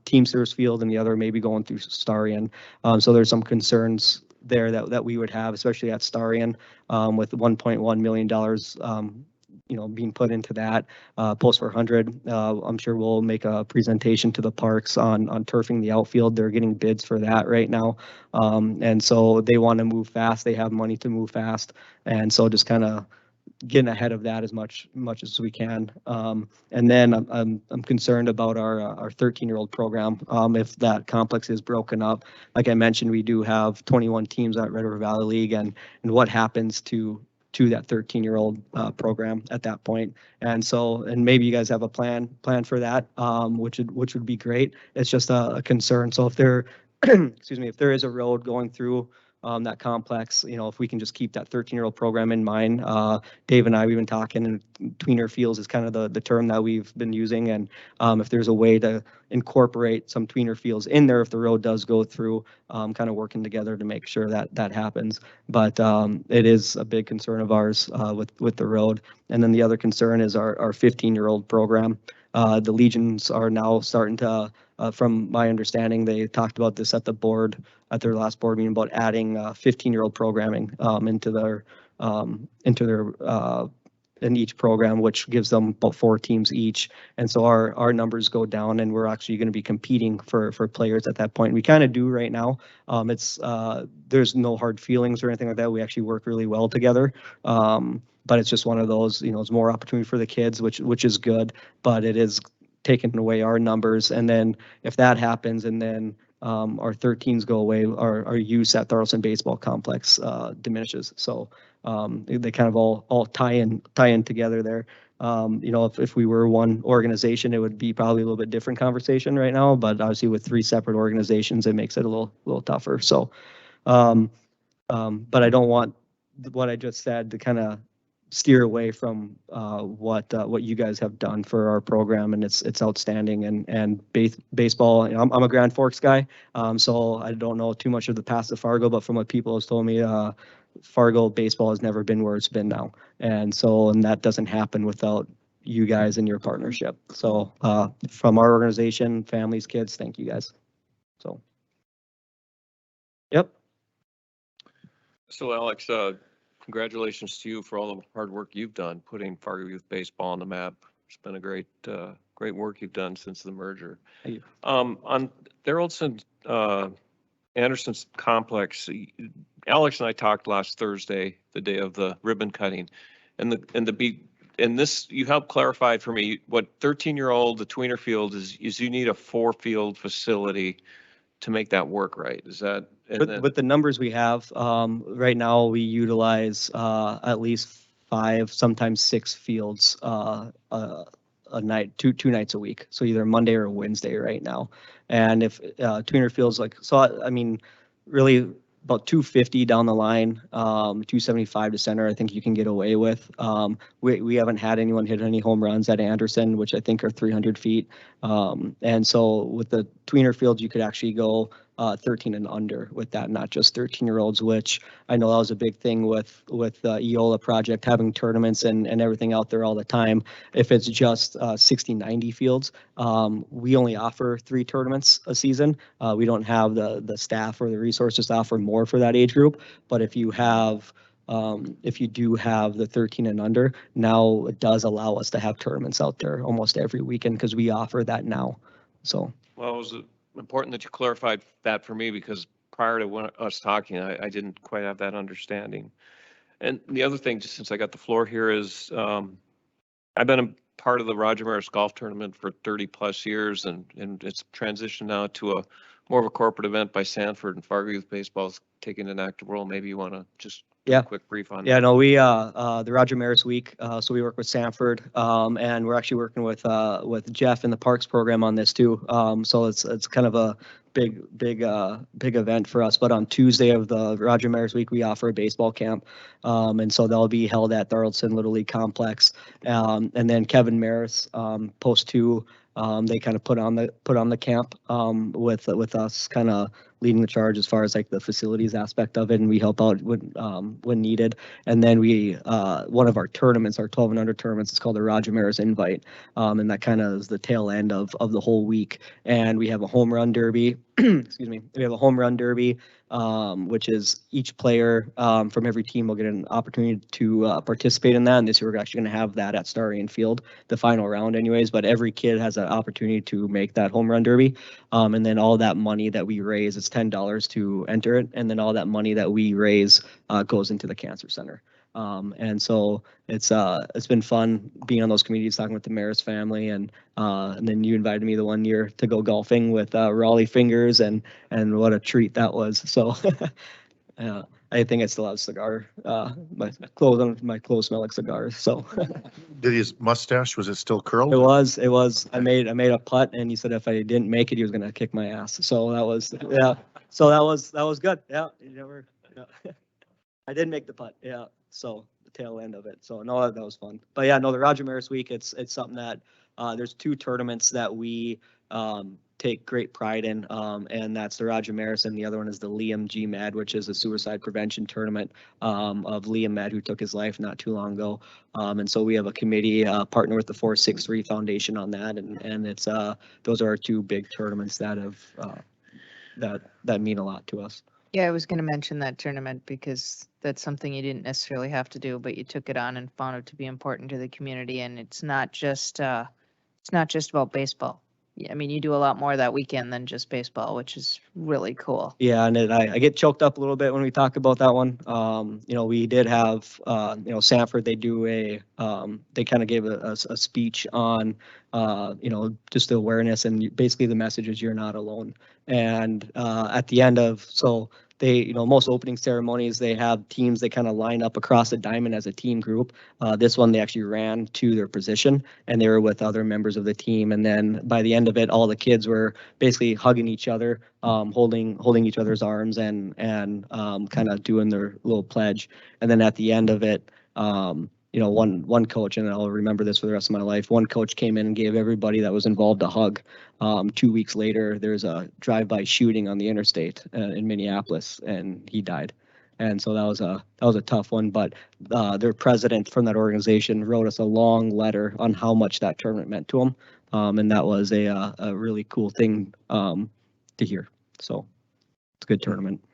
Teamsters Field and the other maybe going through Starion. So there's some concerns there that we would have, especially at Starion, with $1.1 million you know, being put into that post 400. I'm sure we'll make a presentation to the parks on turfing the outfield. They're getting bids for that right now. And so they want to move fast. They have money to move fast. And so just kind of getting ahead of that as much as we can. And then I'm concerned about our 13-year-old program. If that complex is broken up, like I mentioned, we do have 21 teams at Red River Valley League, and what happens to that 13-year-old program at that point. And so, and maybe you guys have a plan for that, which would be great. It's just a concern. So if there, excuse me, if there is a road going through that complex, you know, if we can just keep that 13-year-old program in mind. Dave and I, we've been talking, and tweener fields is kind of the term that we've been using. And if there's a way to incorporate some tweener fields in there, if the road does go through, kind of working together to make sure that happens. But it is a big concern of ours with the road. And then the other concern is our 15-year-old program. The Legions are now starting to, from my understanding, they talked about this at their last board meeting about adding 15-year-old programming into their in each program, which gives them about 4 teams each. And so our numbers go down, and we're actually going to be competing for players at that point. We kind of do right now. There's no hard feelings or anything like that. We actually work really well together. But it's just one of those, you know, it's more opportunity for the kids, which is good, but it is taking away our numbers. And then if that happens, and then our 13s go away, our use at Thorlson Baseball Complex diminishes. So they kind of all tie in together there. You know, if we were one organization, it would be probably a little bit different conversation right now, but obviously with 3 separate organizations, it makes it a little tougher. So, but I don't want what I just said to kind of steer away from what you guys have done for our program, and it's outstanding. And baseball, you know, I'm a Grand Forks guy, so I don't know too much of the past of Fargo, but from what people have told me, Fargo baseball has never been where it's been now, and that doesn't happen without you guys and your partnership. So from our organization, families, kids, thank you guys. So, yep. So Alex, congratulations to you for all the hard work you've done putting Fargo Youth Baseball on the map. It's been a great work you've done since the merger. Thank you. On Theraldson Anderson's complex, Alex and I talked last Thursday, the day of the ribbon cutting, and this you helped clarify for me what 13-year-old the tweener field is you need a 4-field facility to make that work, right? Is that? With the numbers we have right now, we utilize at least 5, sometimes 6 fields a night, two nights a week. So either Monday or Wednesday right now. And if tweener fields I mean, really about 250 down the line, 275 to center, I think you can get away with. We haven't had anyone hit any home runs at Anderson, which I think are 300 feet. And so with the tweener fields, you could actually go 13 and under with that, not just 13-year-olds, which I know that was a big thing with the EOLA project, having tournaments and everything out there all the time. If it's just 60, 90 fields, we only offer 3 tournaments a season. We don't have the staff or the resources to offer more for that age group. But if you do have the 13 and under, now it does allow us to have tournaments out there almost every weekend because we offer that now. So. Well, it was important that you clarified that for me, because prior to us talking, I didn't quite have that understanding. And the other thing, just since I got the floor here, is I've been a part of the Roger Maris Golf Tournament for 30 plus years, and it's transitioned now to more of a corporate event by Sanford, and Fargo Youth Baseball's taking an active role. Maybe you want to just do a quick brief on that. Yeah, no, we, the Roger Maris Week, so we work with Sanford, and we're actually working with Jeff in the Parks program on this too. So it's kind of a big event for us. But on Tuesday of the Roger Maris Week, we offer a baseball camp. And so that'll be held at the Arlington Little League Complex. And then Kevin Maris, post 2, they kind of put on the camp with us kind of leading the charge as far as like the facilities aspect of it, and we help out when needed. And then we one of our tournaments, our 12 and under tournaments, is called the Roger Maris Invite, and that kind of is the tail end of the whole week. And we have a home run derby. Excuse me. We have a home run derby, which is each player from every team will get an opportunity to participate in that. And this year we're actually going to have that at Starion Field, the final round anyways, but every kid has an opportunity to make that home run derby. And then all that money that we raise, it's $10 to enter it. And then all that money that we raise goes into the cancer center. And so it's been fun being on those committees, talking with the Maris family, and then you invited me the one year to go golfing with Raleigh Fingers, and what a treat that was. So I think I still have a cigar. My clothes smell like cigars. So Did his mustache, was it still curled? it was. I made a putt, and he said if I didn't make it, he was gonna kick my ass. So that was So that was good. Yeah, you never. Yeah. I did make the putt. Yeah. So the tail end of it. So no, that was fun. But yeah, no, the Roger Maris Week, it's something that there's 2 tournaments that we take great pride in, and that's the Roger Maris, and the other one is the Liam G. Mad, which is a suicide prevention tournament of Liam Mad, who took his life not too long ago. And so we have a committee partner with the 463 Foundation on that, and it's those are our 2 big tournaments that have that mean a lot to us. Yeah, I was going to mention that tournament because that's something you didn't necessarily have to do, but you took it on and found it to be important to the community. And it's not just about baseball. I mean, you do a lot more that weekend than just baseball, which is really cool. Yeah, and I get choked up a little bit when we talk about that one. We did have, Sanford, they do they kind of gave a speech on, just the awareness, and basically the message is you're not alone. And at the end of, so they, most opening ceremonies, they have teams, they kind of line up across the diamond as a team group. This one, they actually ran to their position, and they were with other members of the team. And then by the end of it, all the kids were basically hugging each other, holding each other's arms, and kind of doing their little pledge. And then at the end of it, one coach, and I'll remember this for the rest of my life, one coach came in and gave everybody that was involved a hug. 2 weeks later, there's a drive-by shooting on the interstate in Minneapolis, and he died. And so that was a tough one, but their president from that organization wrote us a long letter on how much that tournament meant to him. And that was a really cool thing to hear. So it's a good tournament.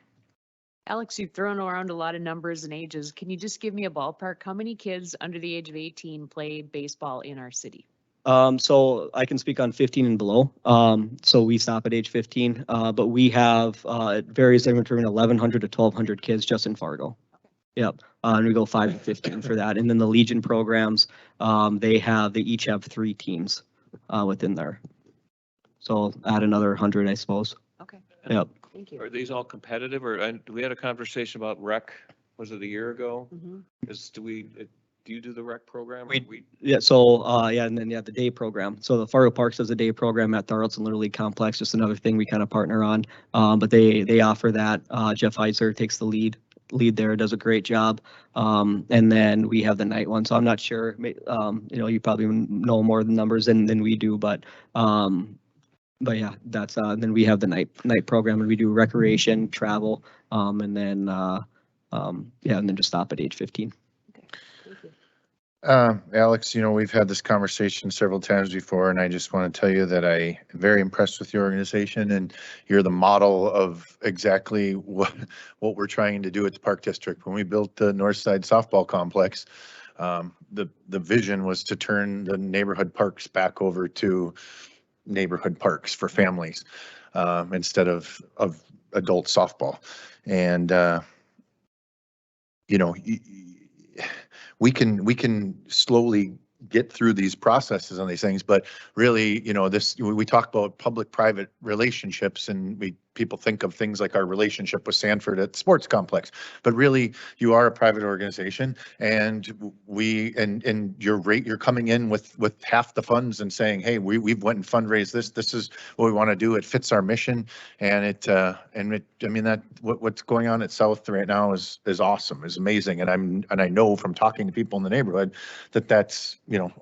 Alex, you've thrown around a lot of numbers and ages. Can you just give me a ballpark? How many kids under the age of 18 play baseball in our city? So I can speak on 15 and below. So we stop at age 15, but we have it varies anywhere between 1,100 to 1,200 kids just in Fargo. Yep, and we go 5 to 15 for that. And then the Legion programs, they each have 3 teams within there. So add another 100, I suppose. Okay. Yep. Thank you. Are these all competitive, or we had a conversation about rec, was it a year ago? Mhm. Do you do the rec program? Yeah, so, and then, the day program. So the Fargo Parks does a day program at the Arlington Little League Complex, just another thing we kind of partner on. But they offer that. Jeff Heiser takes the lead there, does a great job. And then we have the night one. So I'm not sure, you probably know more of the numbers than we do, but But yeah, that's, then we have the night program and we do recreation, travel, and then, yeah, and then just stop at age 15. Alex, we've had this conversation several times before, and I just want to tell you that I am very impressed with your organization, and you're the model of exactly what we're trying to do at the Park District. When we built the North Side Softball Complex, the vision was to turn the neighborhood parks back over to neighborhood parks for families, instead of adult softball. And, we can slowly get through these processes on these things, but really, we talk about public-private relationships, and people think of things like our relationship with Sanford at the sports complex, but really you are a private organization, and you're coming in with half the funds and saying, hey, we've went and fundraised this is what we want to do. It fits our mission. And what's going on at South right now is awesome, is amazing. And I know from talking to people in the neighborhood that's,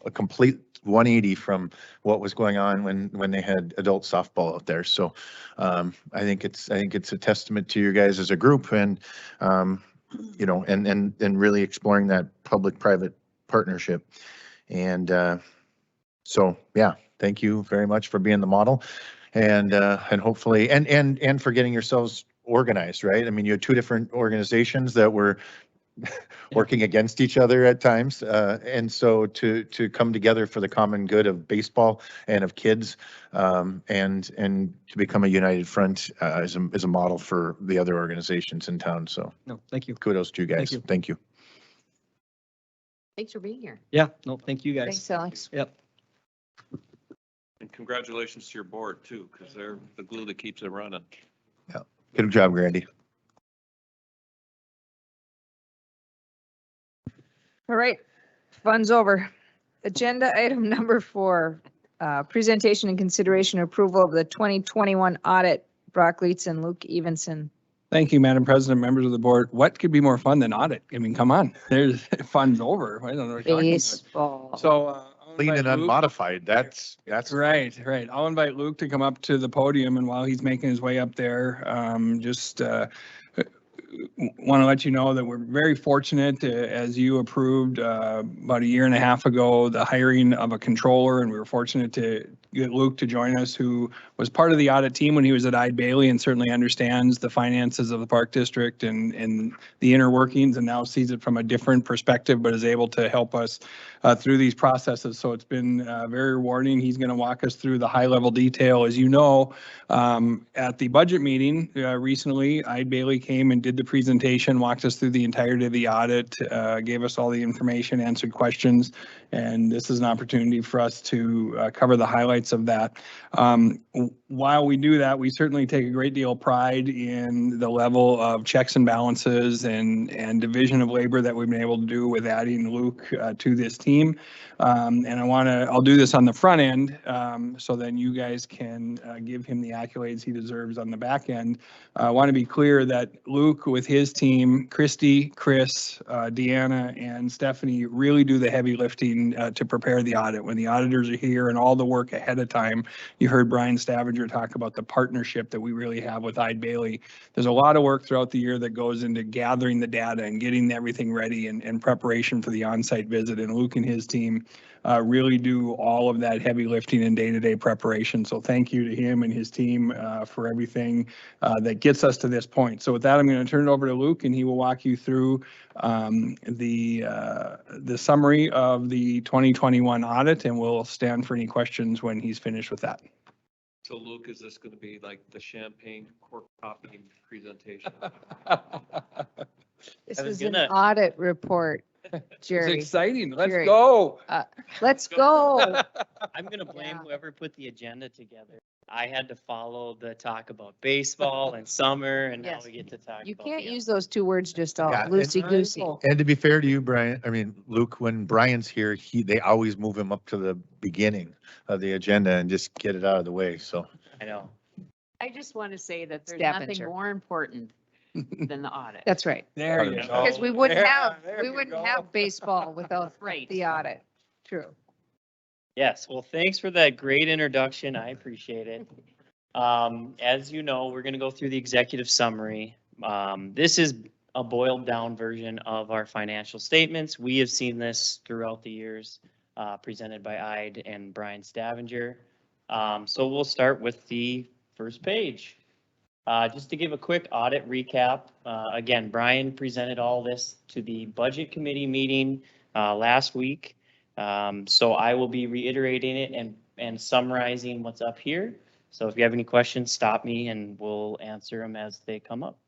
a complete 180 from what was going on when they had adult softball out there. So I think it's a testament to you guys as a group, and and really exploring that public-private partnership. And so yeah, thank you very much for being the model, and hopefully and for getting yourselves organized, right? I mean, you had two different organizations that were working against each other at times. And so to come together for the common good of baseball and of kids, and to become a united front, is a model for the other organizations in town. So No, thank you. kudos to you guys. Thank you. Thanks for being here. Yeah, no, thank you guys. Thanks, Alex. Yep. And congratulations to your board too, because they're the glue that keeps it running. Good job, Grandy. All right, fun's over. Agenda item number 4, presentation and consideration approval of the 2021 audit, Brock Leitz and Luke Evenson. Thank you, Madam President, members of the board. What could be more fun than audit? I mean, come on, there's fun's over. I don't know what you're talking about. Baseball. So, I'll Clean and invite Luke. unmodified. That's Right. I'll invite Luke to come up to the podium, and while he's making his way up there, want to let you know that we're very fortunate, as you approved about a year and a half ago, the hiring of a controller, and we were fortunate to get Luke to join us, who was part of the audit team when he was at Eide Bailey and certainly understands the finances of the Park District and the inner workings, and now sees it from a different perspective, but is able to help us through these processes. So it's been very rewarding. He's going to walk us through the high level detail. As you know, at the budget meeting recently, Eide Bailey came and did the presentation, walked us through the entirety of the audit, gave us all the information, answered questions, and this is an opportunity for us to cover the highlights of that. While we do that, we certainly take a great deal of pride in the level of checks and balances and division of labor that we've been able to do with adding Luke to this team. And I'll do this on the front end, so then you guys can give him the accolades he deserves on the back end. I want to be clear that Luke, with his team, Christy, Chris, Deanna, and Stephanie, really do the heavy lifting to prepare the audit. When the auditors are here and all the work ahead of time, you heard Brian Stavanger talk about the partnership that we really have with Eide Bailey. There's a lot of work throughout the year that goes into gathering the data and getting everything ready and preparation for the on-site visit. And Luke and his team really do all of that heavy lifting and day-to-day preparation. So thank you to him and his team for everything that gets us to this point. So with that, I'm going to turn it over to Luke, and he will walk you through the summary of the 2021 audit, and we'll stand for any questions when he's finished with that. So Luke, is this going to be like the champagne cork popping presentation? This is an audit report, It's Jerry. exciting. Let's Jerry. go. Let's go. I'm gonna blame Yeah. whoever put the agenda together. I had to follow the talk about baseball and summer, and now Yes. we get to talk. You about can't the use those two words just all Yeah, and- loosey-goosey. And to be fair to you, Luke, when Brian's here, they always move him up to the beginning of the agenda and just get it out of the way. So I know. I just want to say that there's Staff nothing intern. more important than the audit. That's right. There you go. Because we wouldn't Yeah, there we you wouldn't go. have baseball without Right. the audit. True. Yes, well, thanks for that great introduction. I appreciate it. As you know, we're going to go through the executive summary. This is a boiled down version of our financial statements. We have seen this throughout the years, presented by Ide and Brian Stavanger. So we'll start with the first page. Just to give a quick audit recap, again, Brian presented all this to the budget committee meeting last week. So I will be reiterating it and summarizing what's up here. So if you have any questions, stop me and we'll answer them as they come up.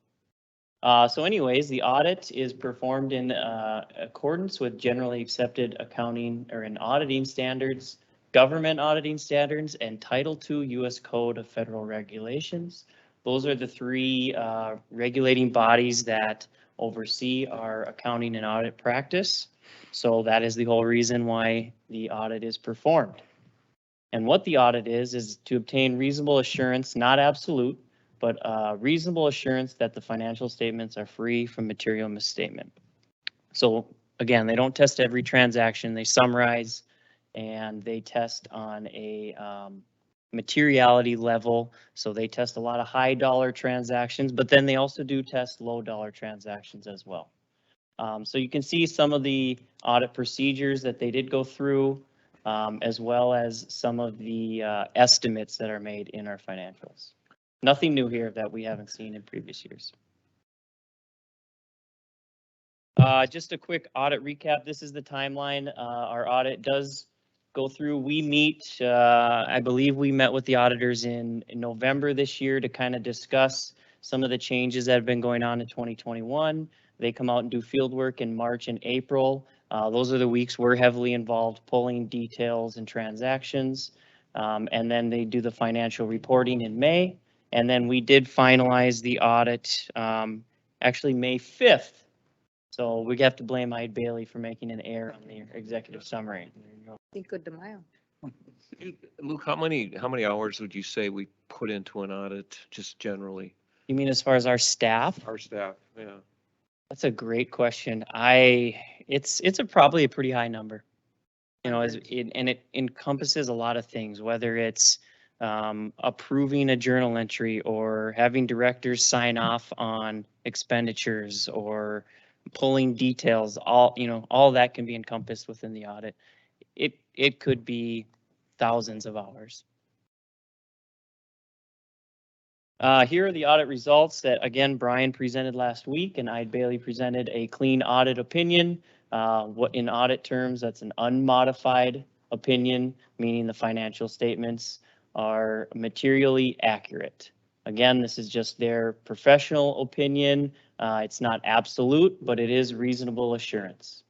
So anyways, the audit is performed in accordance with generally accepted accounting or in auditing standards, government auditing standards, and Title II U.S. Code of Federal Regulations. Those are the three regulating bodies that oversee our accounting and audit practice. So that is the whole reason why the audit is performed. And what the audit is to obtain reasonable assurance, not absolute, but reasonable assurance that the financial statements are free from material misstatement. So again, they don't test every transaction, they summarize and they test on a materiality level. So they test a lot of high dollar transactions, but then they also do test low dollar transactions as well. So you can see some of the audit procedures that they did go through, as well as some of the estimates that are made in our financials. Nothing new here that we haven't seen in previous years. Just a quick audit recap. This is the timeline. Our audit does go through. We meet, I believe we met with the auditors in November this year to kind of discuss some of the changes that have been going on in 2021. They come out and do field work in March and April. Those are the weeks we're heavily involved pulling details and transactions. And then they do the financial reporting in May. And then we did finalize the audit actually May 5th. So we have to blame Ide Bailey for making an error on the executive summary. Cinco de Mayo. Luke, how many hours would you say we put into an audit, just generally? You mean as far as our staff? Our staff, yeah. That's a great question. It's probably a pretty high number. You know, and it encompasses a lot of things, whether it's approving a journal entry or having directors sign off on expenditures or pulling details, all that can be encompassed within the audit. It could be thousands of hours. Here are the audit results that, again, Brian presented last week and Ide Bailey presented a clean audit opinion. What in audit terms, that's an unmodified opinion, meaning the financial statements are materially accurate. Again, this is just their professional opinion. It's not absolute, but it is reasonable assurance.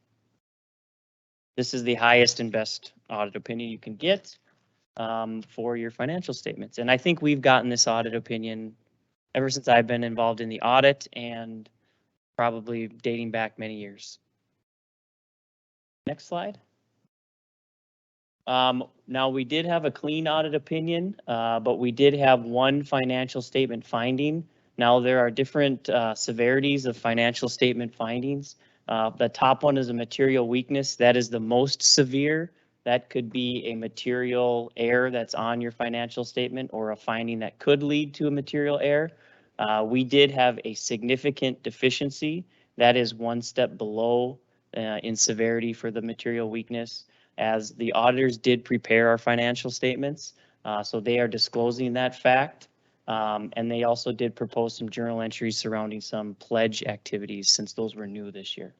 This is the highest and best audit opinion you can get for your financial statements. And I think we've gotten this audit opinion ever since I've been involved in the audit and probably dating back many years. Next slide. Now we did have a clean audit opinion, but we did have one financial statement finding. Now there are different severities of financial statement findings. The top one is a material weakness. That is the most severe. That could be a material error that's on your financial statement or a finding that could lead to a material error. We did have a significant deficiency. That is one step below in severity for the material weakness, as the auditors did prepare our financial statements. So they are disclosing that fact. And they also did propose some journal entries surrounding some pledge activities since those were new this year.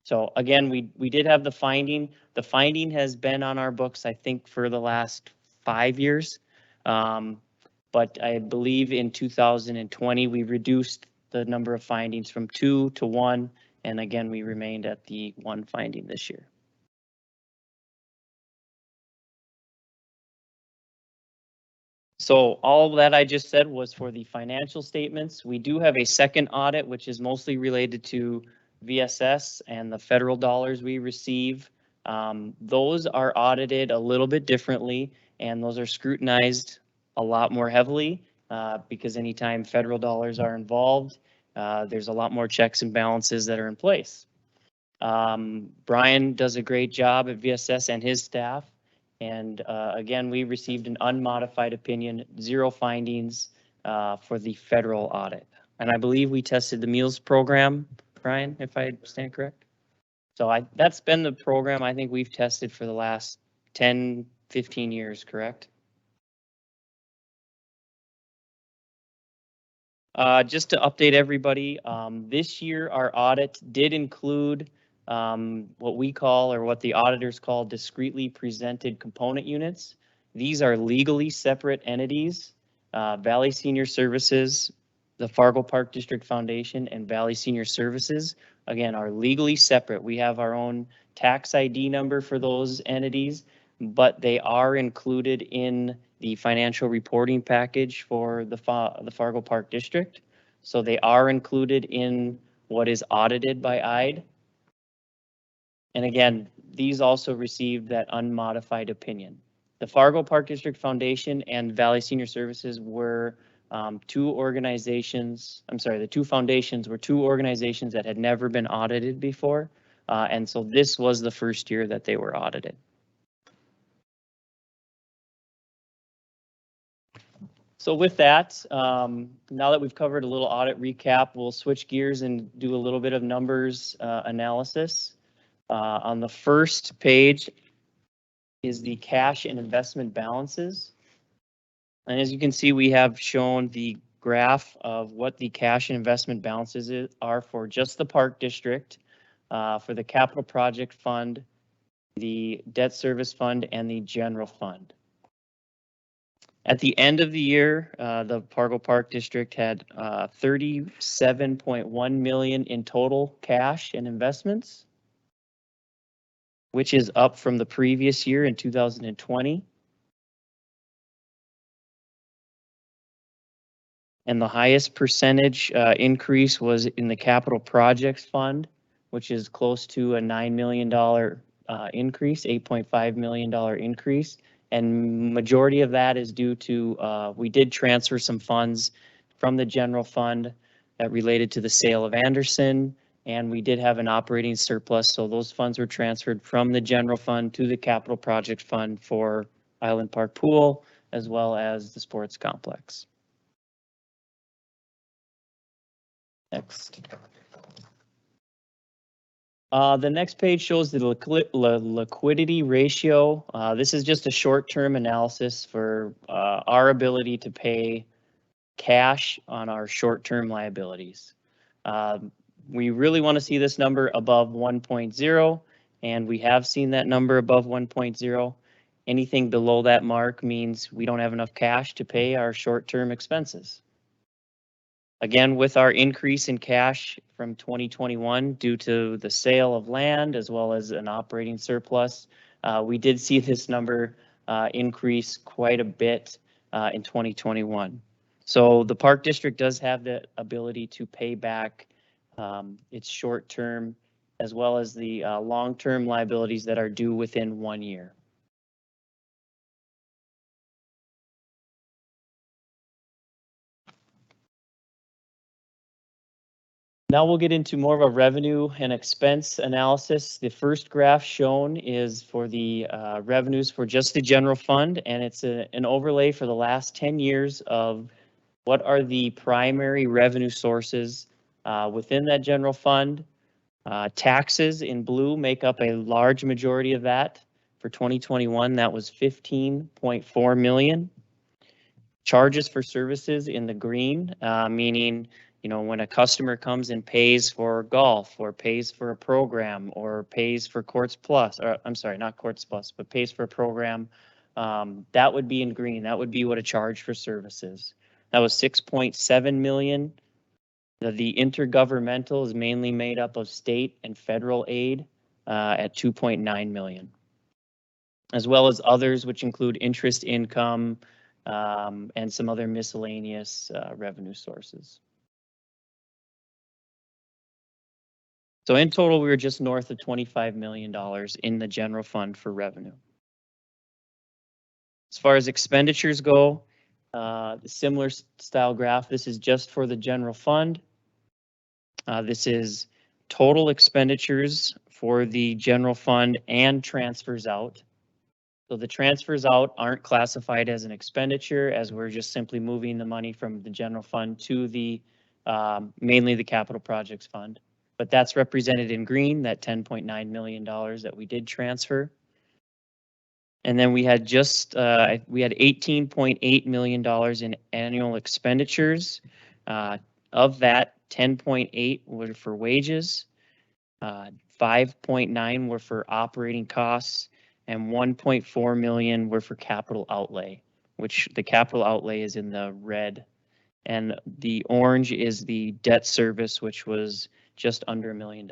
So again, we did have the finding. The finding has been on our books, I think, for the last 5 years. But I believe in 2020, we reduced the number of findings from 2 to 1. And again, we remained at the 1 finding this year. So all that I just said was for the financial statements. We do have a second audit, which is mostly related to VSS and the federal dollars we receive. Those are audited a little bit differently, and those are scrutinized a lot more heavily because anytime federal dollars are involved, there's a lot more checks and balances that are in place. Brian does a great job at VSS and his staff And again, we received an unmodified opinion, 0 findings for the federal audit. And I believe we tested the meals program, Brian, if I stand correct. So that's been the program I think we've tested for the last 10, 15 years, correct? Just to update everybody, this year our audit did include what we call, or what the auditors call, discretely presented component units. These are legally separate entities. Valley Senior Services, the Fargo Park District Foundation, and Valley Senior Services, again, are legally separate. We have our own tax ID number for those entities, but they are included in the financial reporting package for the Fargo Park District. So they are included in what is audited by IDE. And again, these also received that unmodified opinion. The Fargo Park District Foundation and Valley Senior Services were two organizations, the two foundations were two organizations that had never been audited before. And so this was the first year that they were audited. So with that, now that we've covered a little audit recap, we'll switch gears and do a little bit of numbers analysis. On the first page is the cash and investment balances. And as you can see, we have shown the graph of what the cash and investment balances are for just the Park District, for the Capital Project Fund, the Debt Service Fund, and the General Fund. At the end of the year, the Fargo Park District had $37.1 million in total cash and investments, which is up from the previous year in 2020. And the highest percentage increase was in the Capital Projects Fund, which is close to a $9 million increase, $8.5 million increase. And majority of that is due to, we did transfer some funds from the general fund that related to the sale of Anderson, and we did have an operating surplus. So those funds were transferred from the general fund to the capital project fund for Island Park Pool, as well as the sports complex. Next. The next page shows the liquidity ratio. This is just a short-term analysis for our ability to pay cash on our short-term liabilities. We really want to see this number above 1.0, and we have seen that number above 1.0. Anything below that mark means we don't have enough cash to pay our short-term expenses. Again, with our increase in cash from 2021 due to the sale of land as well as an operating surplus, we did see this number increase quite a bit in 2021. So the Park District does have the ability to pay back its short-term as well as the long-term liabilities that are due within 1 year. Now we'll get into more of a revenue and expense analysis. The first graph shown is for the revenues for just the general fund, and it's an overlay for the last 10 years of what are the primary revenue sources within that general fund. Taxes in blue make up a large majority of that. For 2021, that was $15.4 million. Charges for services in the green, meaning when a customer comes and pays for golf or pays for a program or pays for Quartz Plus, or I'm sorry, not Quartz Plus, but pays for a program, that would be in green. That would be what a charge for services. That was $6.7 million. The intergovernmental is mainly made up of state and federal aid at $2.9 million, as well as others, which include interest income and some other miscellaneous revenue sources. So in total, we were just north of $25 million in the general fund for revenue. As far as expenditures go, the similar style graph, this is just for the general fund. This is total expenditures for the general fund and transfers out. So the transfers out aren't classified as an expenditure, as we're just simply moving the money from the general fund to the, mainly the capital projects fund. But that's represented in green, that $10.9 million that we did transfer. And then we had we had $18.8 million in annual expenditures. Of that, 10.8 were for wages, 5.9 were for operating costs, and 1.4 million were for capital outlay, which the capital outlay is in the red. And the orange is the debt service, which was just under $1 million.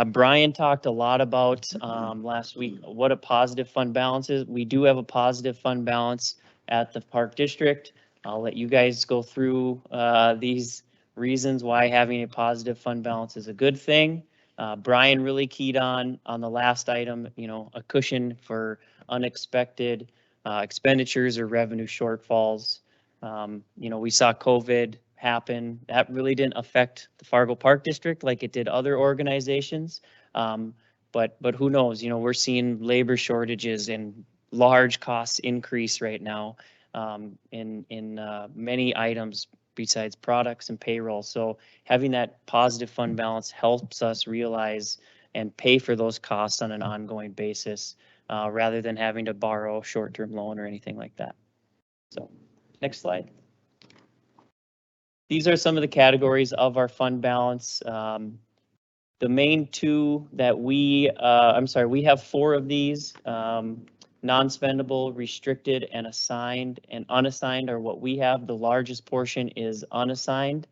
Brian talked a lot about last week what a positive fund balance is. We do have a positive fund balance at the Park District. I'll let you guys go through these reasons why having a positive fund balance is a good thing. Brian really keyed on the last item, you know, a cushion for unexpected expenditures or revenue shortfalls. You know, we saw COVID happen. That really didn't affect the Fargo Park District like it did other organizations. But who knows, you know, we're seeing labor shortages and large costs increase right now in many items besides products and payroll. So having that positive fund balance helps us realize and pay for those costs on an ongoing basis rather than having to borrow a short-term loan or anything like that. So next slide. These are some of the categories of our fund balance. The main two that we have 4 of these. Non-spendable, restricted, and assigned. And unassigned are what we have. The largest portion is unassigned.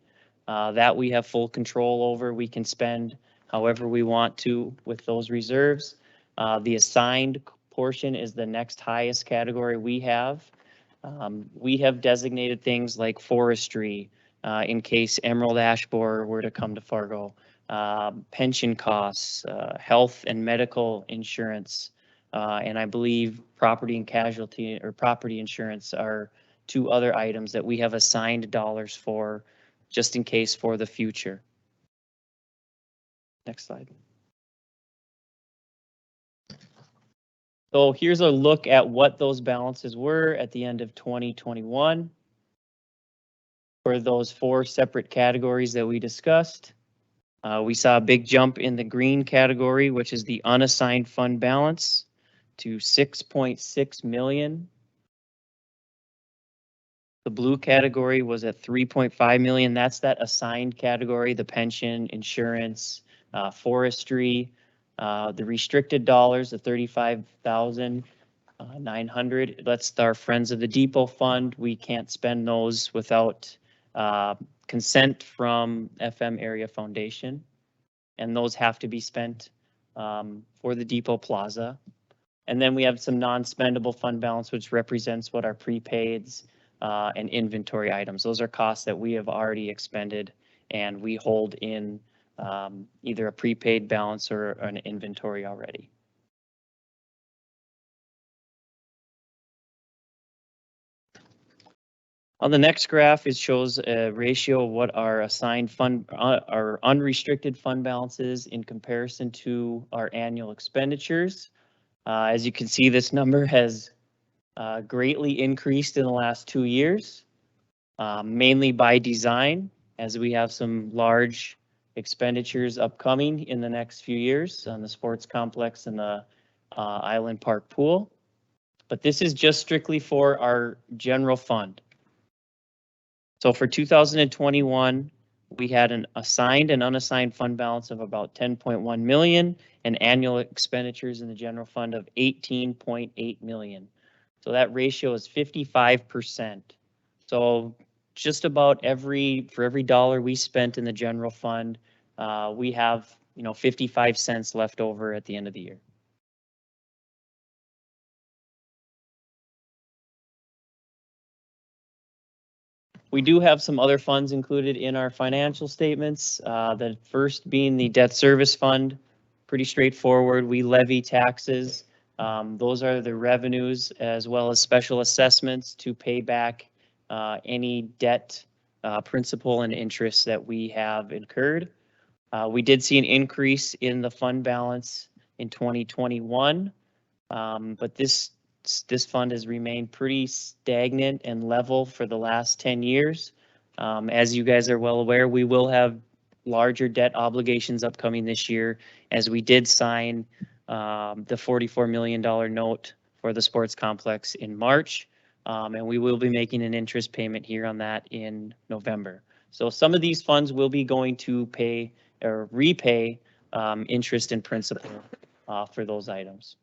That we have full control over. We can spend however we want to with those reserves. The assigned portion is the next highest category we have. We have designated things like forestry, in case Emerald Ash Borer were to come to Fargo, pension costs, health and medical insurance, and I believe property and casualty or property insurance are 2 other items that we have assigned dollars for just in case for the future. Next slide. So here's a look at what those balances were at the end of 2021. For those 4 separate categories that we discussed. We saw a big jump in the green category, which is the unassigned fund balance, to 6.6 million. The blue category was at 3.5 million. That's that assigned category, the pension, insurance, forestry, the restricted dollars, the 35,900. That's our Friends of the Depot fund. We can't spend those without consent from FM Area Foundation, and those have to be spent for the Depot Plaza. And then we have some non-spendable fund balance, which represents what our prepaids and inventory items. Those are costs that we have already expended and we hold in either a prepaid balance or an inventory already. On the next graph, it shows a ratio of what our assigned fund, our unrestricted fund balance is in comparison to our annual expenditures. As you can see, this number has greatly increased in the last 2 years, mainly by design, as we have some large expenditures upcoming in the next few years on the sports complex and the Island Park pool. But this is just strictly for our general fund. So for 2021, we had an assigned and unassigned fund balance of about 10.1 million and annual expenditures in the general fund of 18.8 million. So that ratio is 55%. So just about for every dollar we spent in the general fund, we have, 55 cents left over at the end of the year. We do have some other funds included in our financial statements. The first being the debt service fund, pretty straightforward. We levy taxes. Those are the revenues as well as special assessments to pay back any debt, principal and interest that we have incurred. We did see an increase in the fund balance in 2021, but this fund has remained pretty stagnant and level for the last 10 years. As you guys are well aware, we will have larger debt obligations upcoming this year, as we did sign the $44 million note for the sports complex in March, and we will be making an interest payment here on that in November. So some of these funds will be going to pay or repay interest and principal for those items.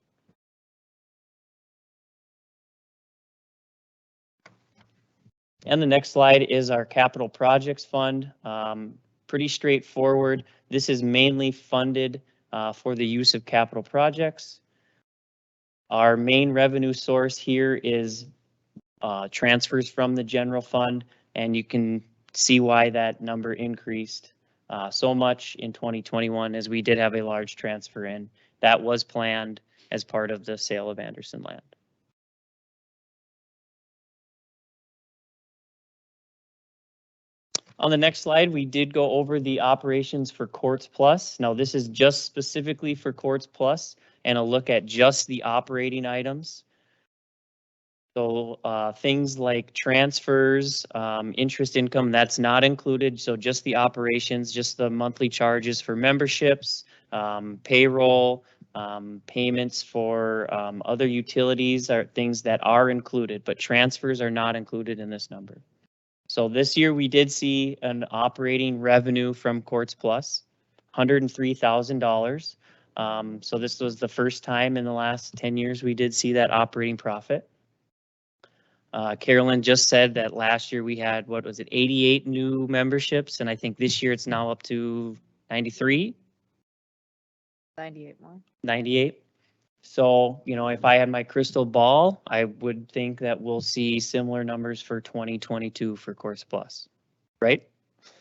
And the next slide is our capital projects fund. Pretty straightforward. This is mainly funded for the use of capital projects. Our main revenue source here is transfers from the general fund, and you can see why that number increased so much in 2021, as we did have a large transfer in. That was planned as part of the sale of Anderson land. On the next slide, we did go over the operations for Quartz Plus. Now, this is just specifically for Quartz Plus and a look at just the operating items. So things like transfers, interest income, that's not included. So just the operations, just the monthly charges for memberships, payroll, payments for other utilities are things that are included, but transfers are not included in this number. So this year we did see an operating revenue from Quartz Plus, $103,000. So this was the first time in the last 10 years we did see that operating profit. Carolyn just said that last year we had, what was it, 88 new memberships, and I think this year it's now up to 93? 98 more. 98. So, you know, if I had my crystal ball, I would think that we'll see similar numbers for 2022 for Quartz Plus, right?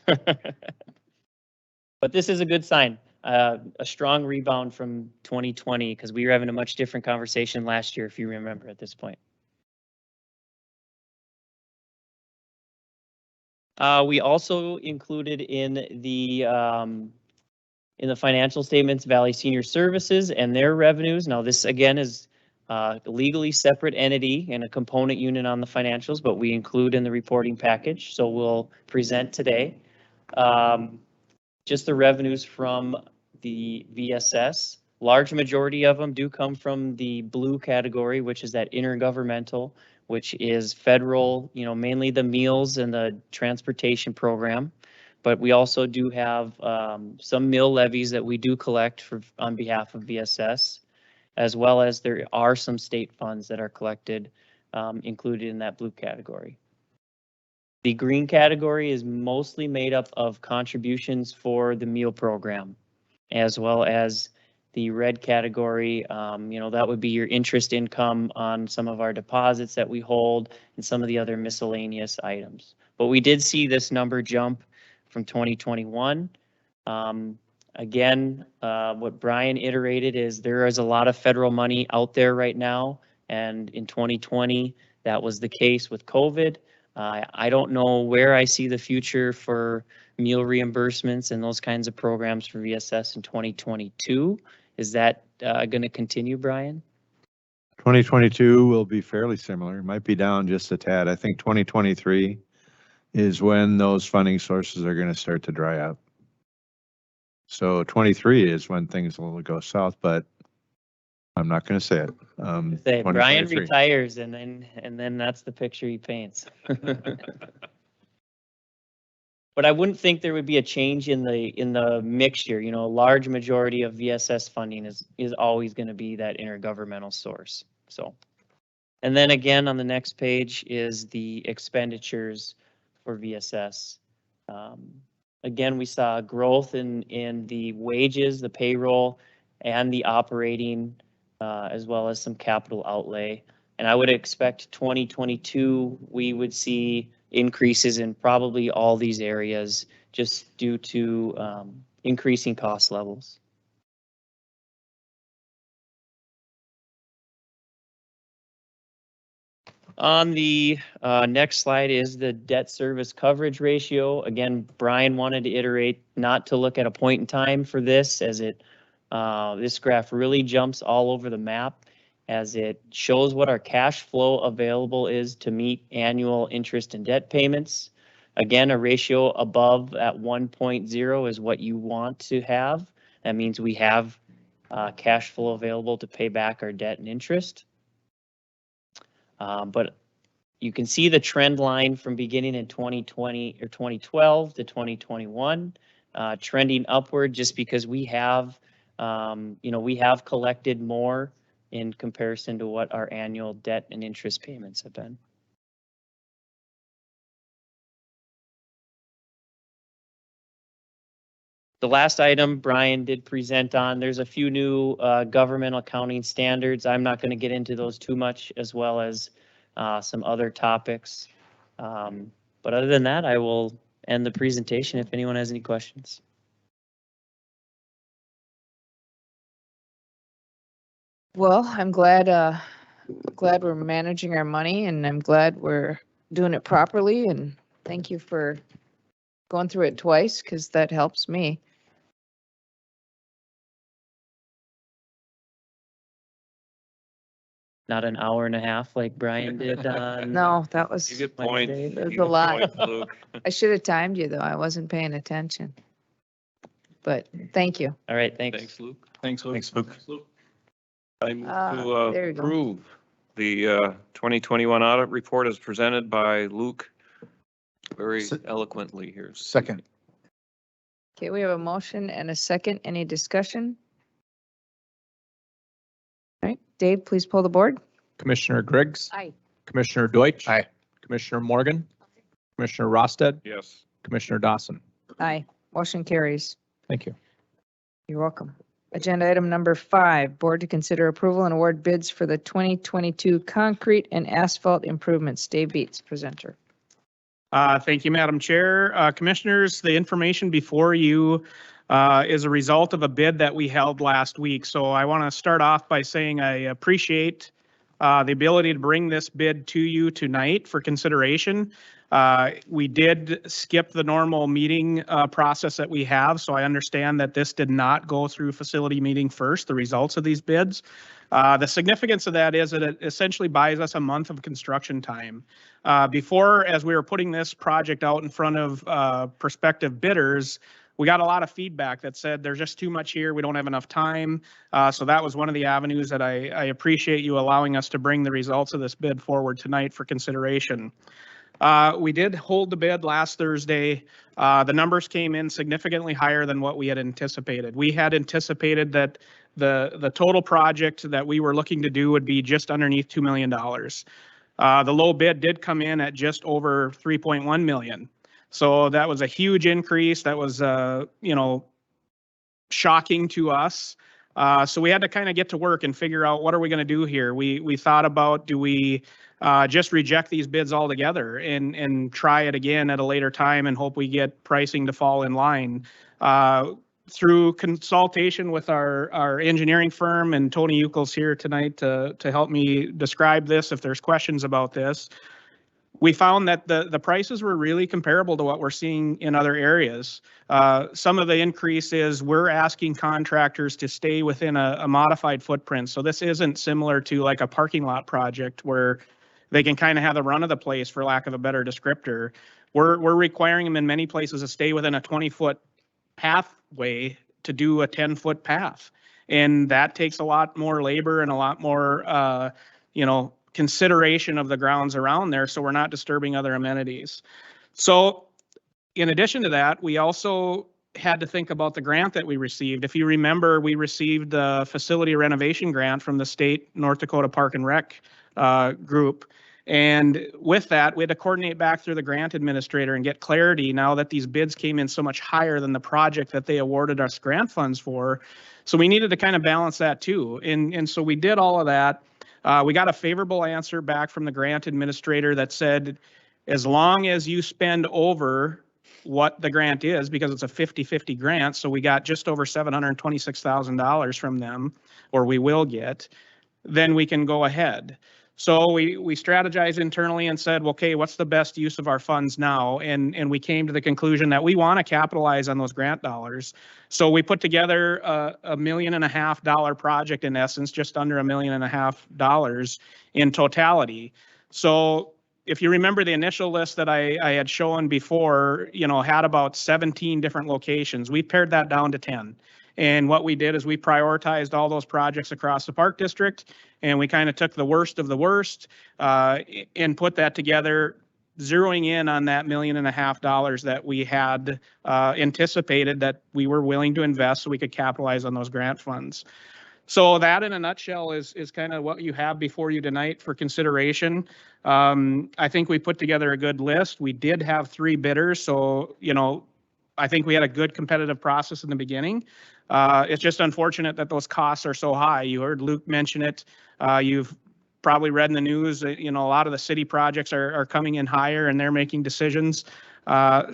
But this is a good sign, a strong rebound from 2020, because we were having a much different conversation last year, if you remember at this point. We also included in the financial statements, Valley Senior Services and their revenues. Now, this again is a legally separate entity and a component unit on the financials, but we include in the reporting package. So we'll present today just the revenues from the VSS. Large majority of them do come from the blue category, which is that intergovernmental, which is federal, you know, mainly the meals and the transportation program. But we also do have some mill levies that we do collect on behalf of VSS, as well as there are some state funds that are collected included in that blue category. The green category is mostly made up of contributions for the meal program, as well as the red category, you know, that would be your interest income on some of our deposits that we hold and some of the other miscellaneous items. But we did see this number jump from 2021. Again, what Brian iterated is there is a lot of federal money out there right now. And in 2020, that was the case with COVID. I don't know where I see the future for meal reimbursements and those kinds of programs for VSS in 2022. Is that going to continue, Brian? 2022 will be fairly similar. It might be down just a tad. I think 2023 is when those funding sources are going to start to dry up. So 23 is when things will go south, but I'm not going to say it. Say Brian retires and then that's the picture he paints. But I wouldn't think there would be a change in the mixture. You know, a large majority of VSS funding is always going to be that intergovernmental source. So, and then again on the next page is the expenditures for VSS. Again, we saw growth in the wages, the payroll, and the operating, as well as some capital outlay. And I would expect 2022, we would see increases in probably all these areas just due to increasing cost levels. On the next slide is the debt service coverage ratio. Again, Brian wanted to iterate not to look at a point in time for this, as it this graph really jumps all over the map, as it shows what our cash flow available is to meet annual interest and debt payments. Again, a ratio above at 1.0 is what you want to have. That means we have cash flow available to pay back our debt and interest. But you can see the trend line from beginning in 2020 or 2012 to 2021, trending upward just because we have, we have collected more in comparison to what our annual debt and interest payments have been. The last item Brian did present on, there's a few new government accounting standards. I'm not going to get into those too much, as well as some other topics. But other than that, I will end the presentation if anyone has any questions. Well, I'm glad we're managing our money, and I'm glad we're doing it properly, and thank you for going through it twice, because that helps me. Not an hour and a half like Brian did on. No, that was, You get points. Wednesday. There's You a get lot. points, Luke. I should have timed you, though. I wasn't paying attention. But thank you. All right, thanks. Thanks, Luke. Thanks, Luke. Thanks, Luke. I move Ah, to there you go. approve the 2021 audit report as presented by Luke very Se- eloquently here. Second. Okay, we have a motion and a second. Any discussion? All right, Dave, please pull the board. Commissioner Griggs, Aye. Commissioner Deutsch. Aye. Commissioner Morgan, Commissioner Rosted, Yes. Commissioner Dawson. Aye. Motion carries. Thank you. You're welcome. Agenda item number 5, board to consider approval and award bids for the 2022 concrete and asphalt improvements. Dave Beats, presenter. Thank you, Madam Chair. Commissioners, the information before you is a result of a bid that we held last week. So I want to start off by saying I appreciate the ability to bring this bid to you tonight for consideration. We did skip the normal meeting process that we have, so I understand that this did not go through facility meeting first, the results of these bids. The significance of that is that it essentially buys us a month of construction time. Before, as we were putting this project out in front of prospective bidders, we got a lot of feedback that said there's just too much here, we don't have enough time. So that was one of the avenues that I appreciate you allowing us to bring the results of this bid forward tonight for consideration. We did hold the bid last Thursday. The numbers came in significantly higher than what we had anticipated. We had anticipated that the total project that we were looking to do would be just underneath $2 million. The low bid did come in at just over 3.1 million. So that was a huge increase. That was, shocking to us. So we had to kind of get to work and figure out what are we going to do here. We thought about, do we just reject these bids altogether and try it again at a later time and hope we get pricing to fall in line. Through consultation with our engineering firm, and Tony Euchel's here tonight to help me describe this if there's questions about this, we found that the prices were really comparable to what we're seeing in other areas. Some of the increase is we're asking contractors to stay within a modified footprint. So this isn't similar to like a parking lot project where they can kind of have the run of the place, for lack of a better descriptor. We're requiring them in many places to stay within a 20-foot pathway to do a 10-foot path. And that takes a lot more labor and a lot more, consideration of the grounds around there, so we're not disturbing other amenities. So in addition to that, we also had to think about the grant that we received. If you remember, we received the facility renovation grant from the state North Dakota Park and Rec group. And with that, we had to coordinate back through the grant administrator and get clarity now that these bids came in so much higher than the project that they awarded us grant funds for. So we needed to kind of balance that too. And so we did all of that. We got a favorable answer back from the grant administrator that said, as long as you spend over what the grant is, because it's a 50-50 grant, so we got just over $726,000 from them, or we will get, then we can go ahead. So we strategized internally and said, okay, what's the best use of our funds now? And we came to the conclusion that we want to capitalize on those grant dollars. So we put together $1.5 million project, in essence, just under $1.5 million in totality. So if you remember the initial list that I had shown before, had about 17 different locations. We pared that down to 10. And what we did is we prioritized all those projects across the park district, and we kind of took the worst of the worst and put that together, zeroing in on that $1.5 million that we had anticipated that we were willing to invest so we could capitalize on those grant funds. So that in a nutshell is kind of what you have before you tonight for consideration. I think we put together a good list. We did have 3 bidders, so I think we had a good competitive process in the beginning. It's just unfortunate that those costs are so high. You heard Luke mention it. You've probably read in the news that, a lot of the city projects are coming in higher and they're making decisions.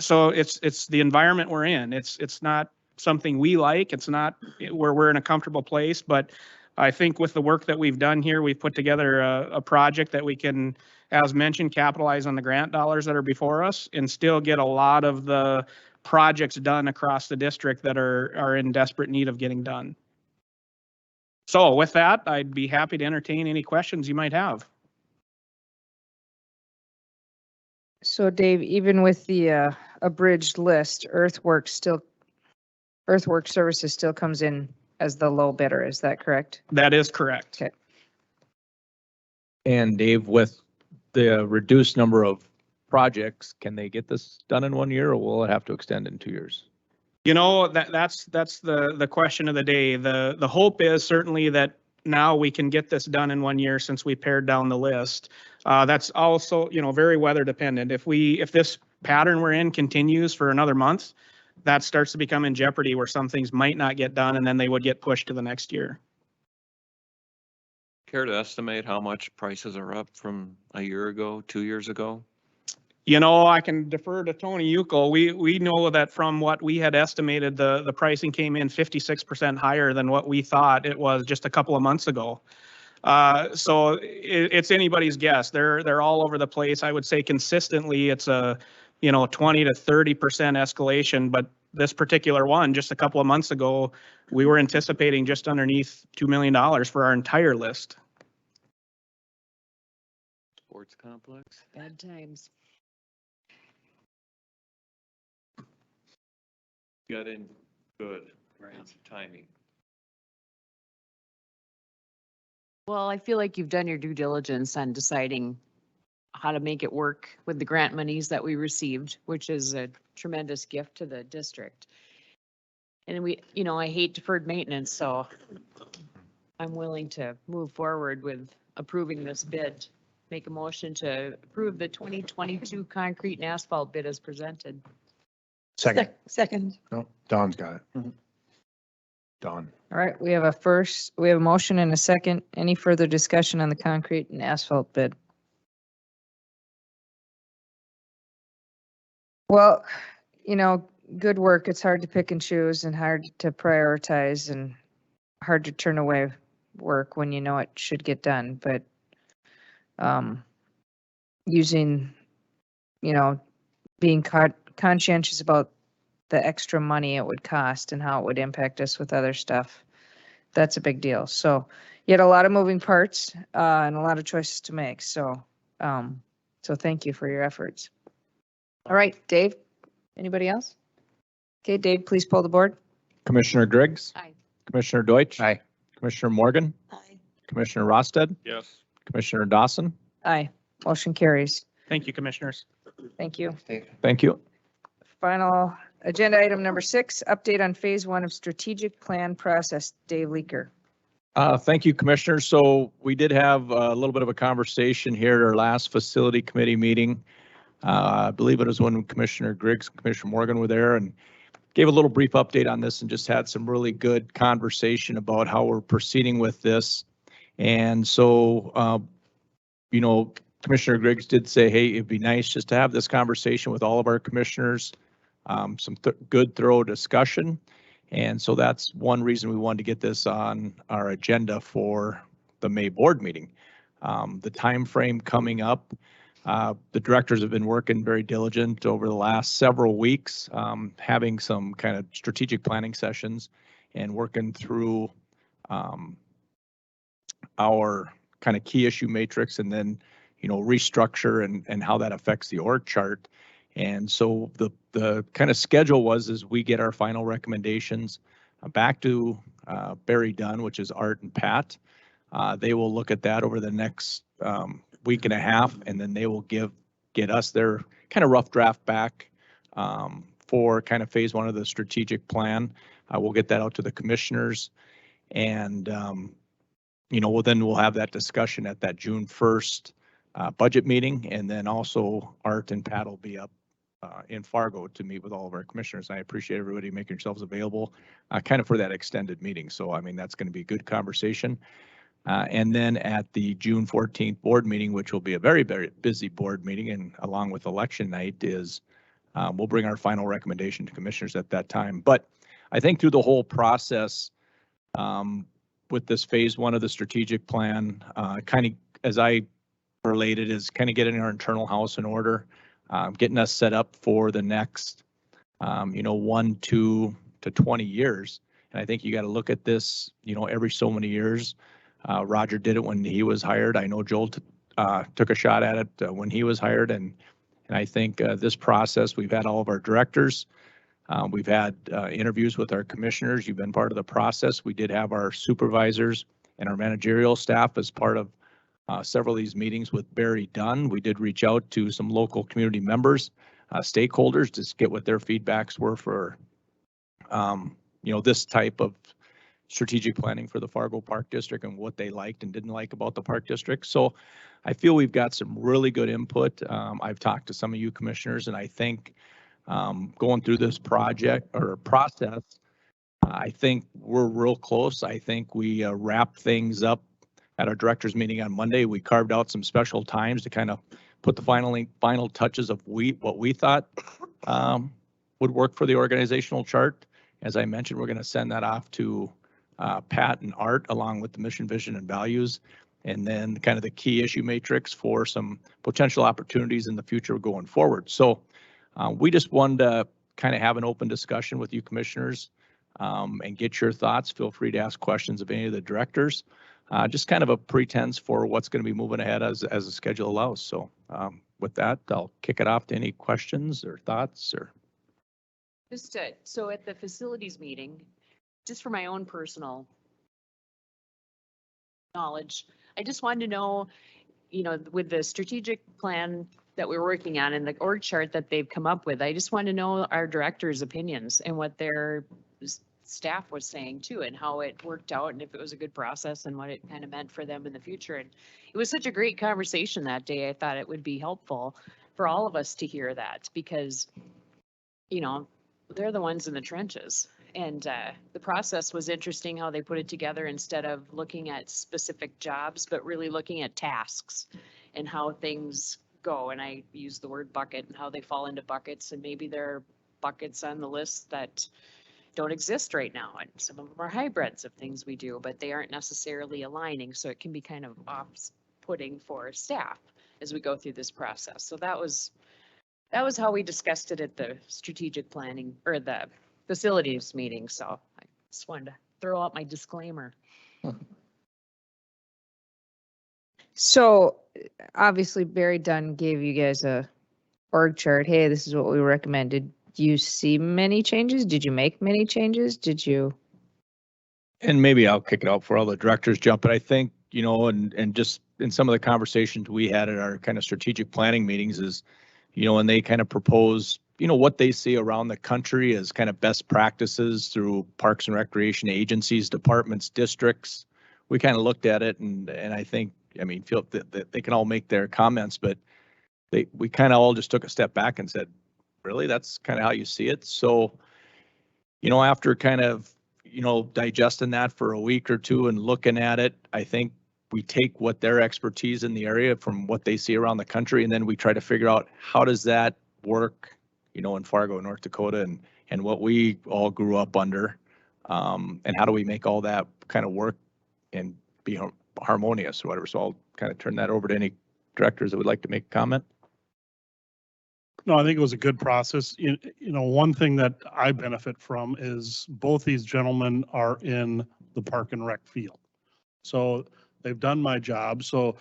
So it's the environment we're in. It's not something we like. It's not where we're in a comfortable place, but I think with the work that we've done here, we've put together a project that we can, as mentioned, capitalize on the grant dollars that are before us and still get a lot of the projects done across the district that are in desperate need of getting done. So with that, I'd be happy to entertain any questions you might have. So Dave, even with the abridged list, Earthwork Services still comes in as the low bidder, is that correct? That is correct. Okay. And Dave, with the reduced number of projects, can they get this done in 1 year, or will it have to extend in 2 years? That's the question of the day. The hope is certainly that now we can get this done in 1 year since we pared down the list. That's also, very weather dependent. If this pattern we're in continues for another month, that starts to become in jeopardy where some things might not get done and then they would get pushed to the next year. Care to estimate how much prices are up from a year ago, 2 years ago? I can defer to Tony Yuko. We know that from what we had estimated, the pricing came in 56% higher than what we thought it was just a couple of months ago. So it's anybody's guess. They're all over the place. I would say consistently it's a 20 to 30% escalation, but this particular one, just a couple of months ago, we were anticipating just underneath $2 million for our entire list. Sports complex? Bad times. Got in good, right? Timing. Well, I feel like you've done your due diligence on deciding how to make it work with the grant monies that we received, which is a tremendous gift to the district. And I hate deferred maintenance, so I'm willing to move forward with approving this bid. Make a motion to approve the 2022 concrete and asphalt bid as presented. Second. No, Don's got it. Don. All right, we have a motion and a second. Any further discussion on the concrete and asphalt bid? Well, good work. It's hard to pick and choose and hard to prioritize and hard to turn away work when it should get done. But being conscientious about the extra money it would cost and how it would impact us with other stuff, that's a big deal. So you had a lot of moving parts and a lot of choices to make. So thank you for your efforts. All right, Dave, anybody else? Okay, Dave, please pull the board. Commissioner Griggs? Aye. Commissioner Deutsch? Aye. Commissioner Morgan? Aye. Commissioner Rosted? Yes. Commissioner Dawson? Aye, motion carries. Thank you, commissioners. Thank you. Thank you. Final agenda item number 6, update on phase 1 of strategic plan process. Dave Leaker. Thank you, Commissioner. So we did have a little bit of a conversation here at our last facility committee meeting. I believe it was when Commissioner Griggs and Commissioner Morgan were there, and gave a little brief update on this and just had some really good conversation about how we're proceeding with this. And so, Commissioner Griggs did say, hey, it'd be nice just to have this conversation with all of our commissioners, some good thorough discussion. And so that's one reason we wanted to get this on our agenda for the May board meeting. The time frame coming up, the directors have been working very diligent over the last several weeks, having some kind of strategic planning sessions and working through our kind of key issue matrix, and then, restructure and how that affects the org chart. And so the kind of schedule was, as we get our final recommendations back to Barry Dunn, which is Art and Pat. They will look at that over the next week and a half, and then they will get us their kind of rough draft back for kind of phase one of the strategic plan. We'll get that out to the commissioners, and we'll have that discussion at that June 1st budget meeting, and then also Art and Pat will be up in Fargo to meet with all of our commissioners. I appreciate everybody making yourselves available kind of for that extended meeting. So, I mean, that's going to be a good conversation. And then at the June 14th board meeting, which will be a very, very busy board meeting, and along with election night, is we'll bring our final recommendation to commissioners at that time. But I think through the whole process, with this phase one of the strategic plan, kind of as I related, is kind of getting our internal house in order, getting us set up for the next, 1, 2 to 20 years. And I think you got to look at this, every so many years. Roger did it when he was hired. I know Joel took a shot at it when he was hired. And I think this process, we've had all of our directors. We've had interviews with our commissioners. You've been part of the process. We did have our supervisors and our managerial staff as part of several of these meetings with Barry Dunn. We did reach out to some local community members, stakeholders, to get what their feedbacks were for, this type of strategic planning for the Fargo Park District and what they liked and didn't like about the Park District. So I feel we've got some really good input. I've talked to some of you commissioners, and I think going through this project or process, I think we're real close. I think we wrapped things up at our directors meeting on Monday. We carved out some special times to kind of put the final touches of what we thought would work for the organizational chart. As I mentioned, we're going to send that off to Pat and Art, along with the mission, vision, and values, and then kind of the key issue matrix for some potential opportunities in the future going forward. So we just wanted to kind of have an open discussion with you commissioners and get your thoughts. Feel free to ask questions of any of the directors. Just kind of a pretense for what's going to be moving ahead as the schedule allows. So with that, I'll kick it off to any questions or thoughts or. So at the facilities meeting, just for my own personal knowledge, I just wanted to know, with the strategic plan that we're working on and the org chart that they've come up with, I just want to know our directors' opinions and what their staff was saying too, and how it worked out, and if it was a good process and what it kind of meant for them in the future. And it was such a great conversation that day. I thought it would be helpful for all of us to hear that, because, they're the ones in the trenches. And the process was interesting, how they put it together instead of looking at specific jobs, but really looking at tasks and how things go. And I use the word bucket and how they fall into buckets, and maybe there are buckets on the list that don't exist right now. And some of them are hybrids of things we do, but they aren't necessarily aligning. So it can be kind of off-putting for staff as we go through this process. So that was how we discussed it at the strategic planning or the facilities meeting. So I just wanted to throw out my disclaimer. So obviously Barry Dunn gave you guys a org chart. Hey, this is what we recommended. Do you see many changes? Did you make many changes? Did you? And maybe I'll kick it out for all the directors jump, but I think, and just in some of the conversations we had at our kind of strategic planning meetings is, and they kind of propose, what they see around the country as kind of best practices through parks and recreation agencies, departments, districts. We kind of looked at it, and I think, feel that they can all make their comments, but we kind of all just took a step back and said, really, that's kind of how you see it. So, after kind of, digesting that for a week or two and looking at it, I think we take what their expertise in the area from what they see around the country, and then we try to figure out how does that work, in Fargo, North Dakota, and what we all grew up under, and how do we make all that kind of work and be harmonious or whatever. So I'll kind of turn that over to any directors that would like to make a comment. No, I think it was a good process. One thing that I benefit from is both these gentlemen are in the park and rec field. So they've done my job. So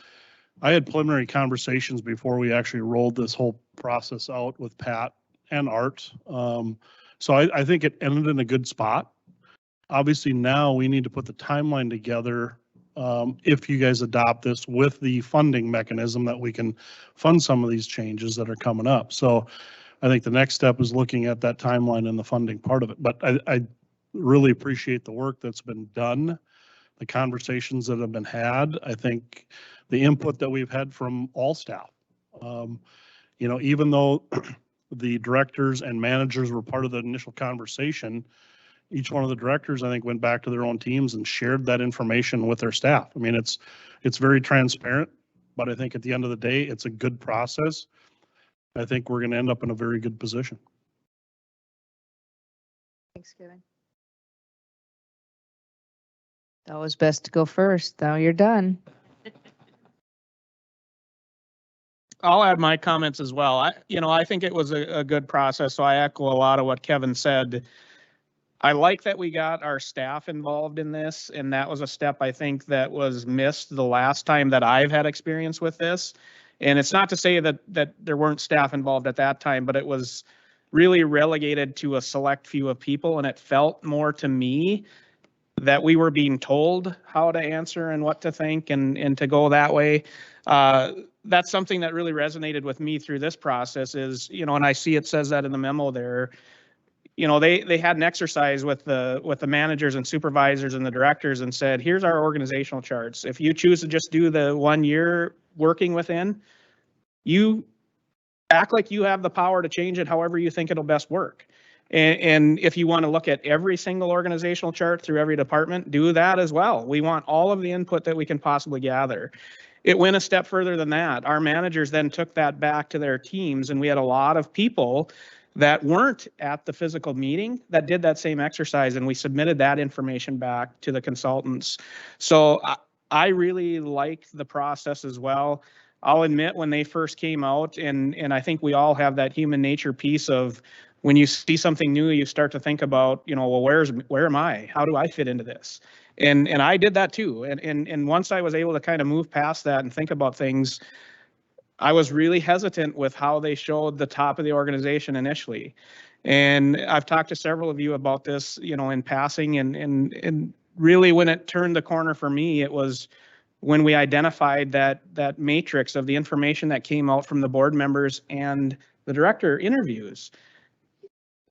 I had preliminary conversations before we actually rolled this whole process out with Pat and Art. So I think it ended in a good spot. Obviously now we need to put the timeline together. If you guys adopt this with the funding mechanism that we can fund some of these changes that are coming up. So I think the next step is looking at that timeline and the funding part of it. But I really appreciate the work that's been done, the conversations that have been had. I think the input that we've had from all staff. Even though the directors and managers were part of the initial conversation, each one of the directors, I think, went back to their own teams and shared that information with their staff. I mean, it's very transparent, but I think at the end of the day, it's a good process. I think we're going to end up in a very good position. Thanks, Kevin. That was best to go first. Now you're done. I'll add my comments as well. I think it was a good process, so I echo a lot of what Kevin said. I like that we got our staff involved in this, and that was a step I think that was missed the last time that I've had experience with this. And it's not to say that there weren't staff involved at that time, but it was really relegated to a select few of people, and it felt more to me that we were being told how to answer and what to think and to go that way. That's something that really resonated with me through this process is, and I see it says that in the memo there. They had an exercise with the managers and supervisors and the directors and said, here's our organizational charts. If you choose to just do the 1 year working within, you act like you have the power to change it however you think it'll best work. And if you want to look at every single organizational chart through every department, do that as well. We want all of the input that we can possibly gather. It went a step further than that. Our managers then took that back to their teams, and we had a lot of people that weren't at the physical meeting that did that same exercise, and we submitted that information back to the consultants. So I really like the process as well. I'll admit when they first came out, and I think we all have that human nature piece of when you see something new, you start to think about, well, where am I? How do I fit into this? And I did that too. And once I was able to kind of move past that and think about things, I was really hesitant with how they showed the top of the organization initially. And I've talked to several of you about this, in passing, and really when it turned the corner for me, it was when we identified that matrix of the information that came out from the board members and the director interviews.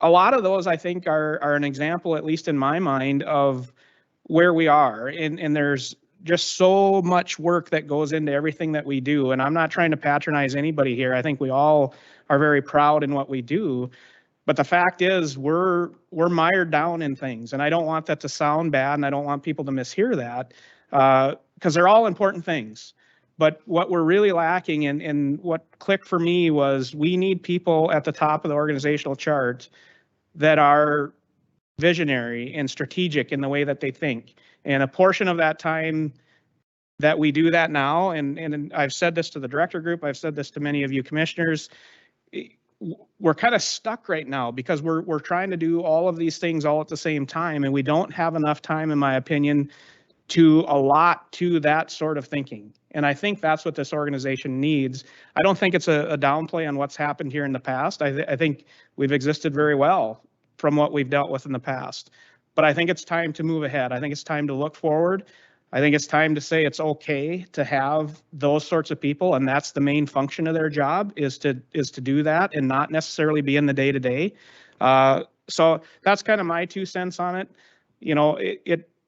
A lot of those, I think, are an example, at least in my mind, of where we are. And there's just so much work that goes into everything that we do. And I'm not trying to patronize anybody here. I think we all are very proud in what we do. But the fact is, we're mired down in things. And I don't want that to sound bad, and I don't want people to mishear that, because they're all important things. But what we're really lacking, and what clicked for me, was we need people at the top of the organizational chart that are visionary and strategic in the way that they think. And a portion of that time that we do that now, and I've said this to the director group, I've said this to many of you commissioners, we're kind of stuck right now because we're trying to do all of these things all at the same time, and we don't have enough time, in my opinion, to allot to that sort of thinking. And I think that's what this organization needs. I don't think it's a downplay on what's happened here in the past. I think we've existed very well from what we've dealt with in the past. But I think it's time to move ahead. I think it's time to look forward. I think it's time to say it's okay to have those sorts of people, and that's the main function of their job, is to do that and not necessarily be in the day-to-day. So that's kind of my 2 cents on it.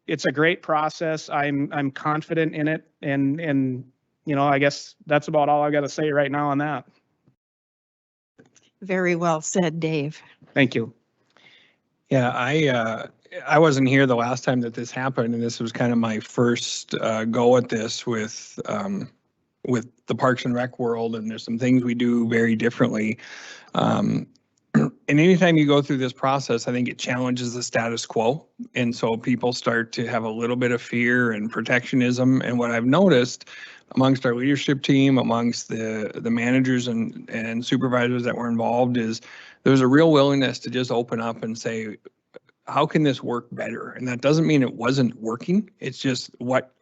It's a great process. I'm confident in it, and I guess that's about all I got to say right now on that. Very well said, Dave. Thank you. Yeah, I wasn't here the last time that this happened, and this was kind of my first go at this with the Parks and Rec world, and there's some things we do very differently. And anytime you go through this process, I think it challenges the status quo. And so people start to have a little bit of fear and protectionism. And what I've noticed amongst our leadership team, amongst the managers and supervisors that were involved is there's a real willingness to just open up and say, how can this work better? And that doesn't mean it wasn't working. It's just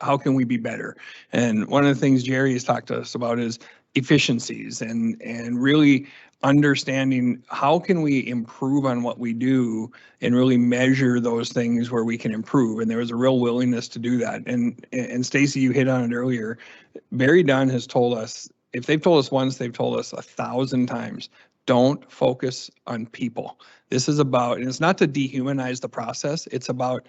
how can we be better? And one of the things Jerry has talked to us about is efficiencies and really understanding how can we improve on what we do and really measure those things where we can improve. And there was a real willingness to do that. And Stacy, you hit on it earlier. Barry Dunn has told us, if they've told us once, they've told us 1,000 times, don't focus on people. This is about, and it's not to dehumanize the process, it's about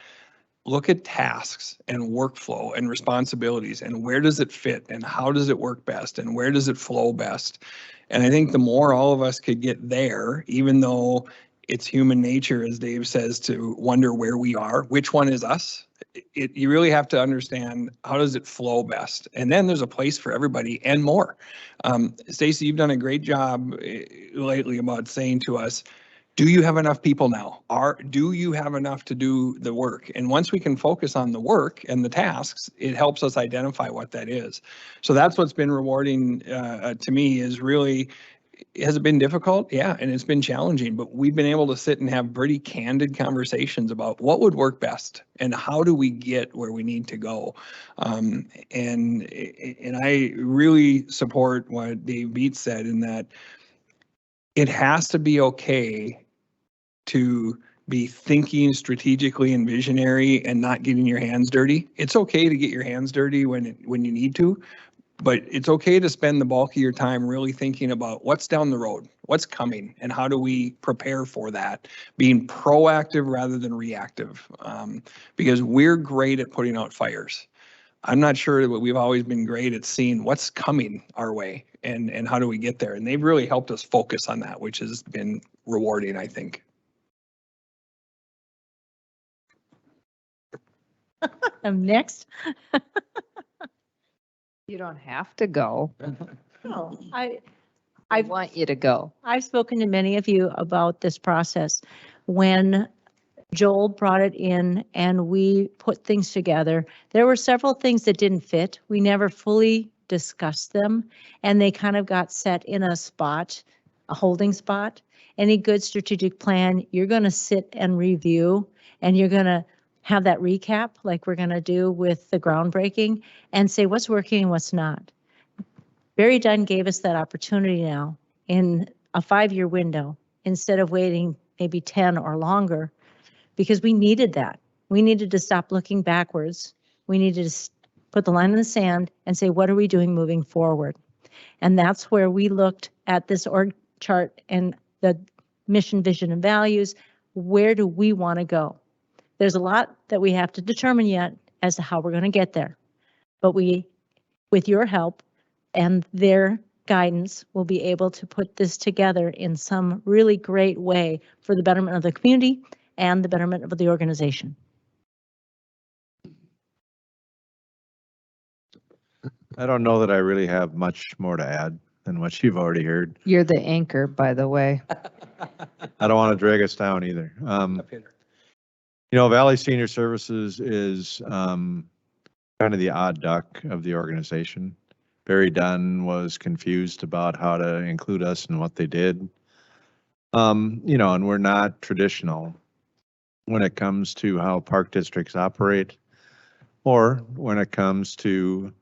look at tasks and workflow and responsibilities and where does it fit and how does it work best and where does it flow best. And I think the more all of us could get there, even though it's human nature, as Dave says, to wonder where we are, which one is us, you really have to understand how does it flow best. And then there's a place for everybody and more. Stacy, you've done a great job lately about saying to us, do you have enough people now? Do you have enough to do the work? And once we can focus on the work and the tasks, it helps us identify what that is. So that's what's been rewarding to me is really, has it been difficult? Yeah, and it's been challenging, but we've been able to sit and have pretty candid conversations about what would work best and how do we get where we need to go. And I really support what Dave Beats said in that it has to be okay to be thinking strategically and visionary and not getting your hands dirty. It's okay to get your hands dirty when you need to, but it's okay to spend the bulk of your time really thinking about what's down the road, what's coming, and how do we prepare for that, being proactive rather than reactive, because we're great at putting out fires. I'm not sure that we've always been great at seeing what's coming our way and how do we get there. And they've really helped us focus on that, which has been rewarding, I think. I'm next. You don't have to go. No, I I've- want you to go. I've spoken to many of you about this process. When Joel brought it in and we put things together, there were several things that didn't fit. We never fully discussed them and they kind of got set in a spot, a holding spot. Any good strategic plan, you're going to sit and review and you're going to have that recap like we're going to do with the groundbreaking and say what's working and what's not. Barry Dunn gave us that opportunity now in a 5-year window instead of waiting maybe 10 or longer, because we needed that. We needed to stop looking backwards. We needed to put the line in the sand and say, what are we doing moving forward? And that's where we looked at this org chart and the mission, vision, and values. Where do we want to go? There's a lot that we have to determine yet as to how we're going to get there. But we, with your help and their guidance, will be able to put this together in some really great way for the betterment of the community and the betterment of the organization. I don't know that I really have much more to add than what you've already heard. You're the anchor, by the way. I don't want to drag us down either. You know, Valley Senior Services is kind of the odd duck of the organization. Barry Dunn was confused about how to include us in what they did. You know, and we're not traditional when it comes to how park districts operate or when it comes to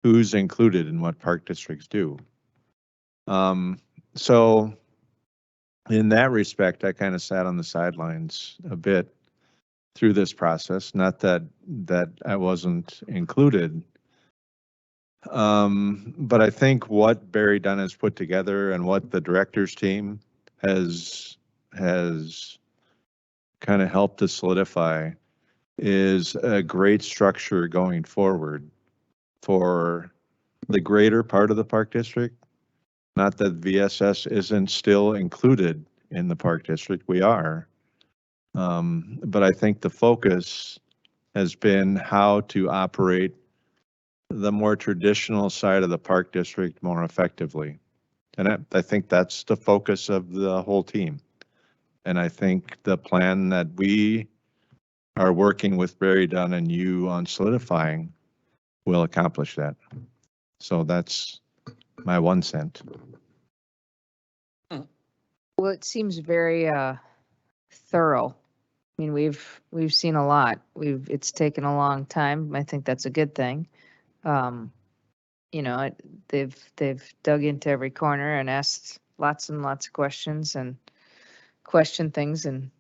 who's included in what park districts do. So in that respect, I kind of sat on the sidelines a bit through this process. Not that I wasn't included, but I think what Barry Dunn has put together and what the directors team has kind of helped to solidify is a great structure going forward for the greater part of the park district. Not that VSS isn't still included in the park district, we are. But I think the focus has been how to operate the more traditional side of the park district more effectively. And I think that's the focus of the whole team. And I think the plan that we are working with Barry Dunn and you on solidifying will accomplish that. So that's my 1 cent. Well, it seems very thorough. I mean, we've seen a lot. It's taken a long time. I think that's a good thing. You know, they've dug into every corner and asked lots and lots of questions and questioned things and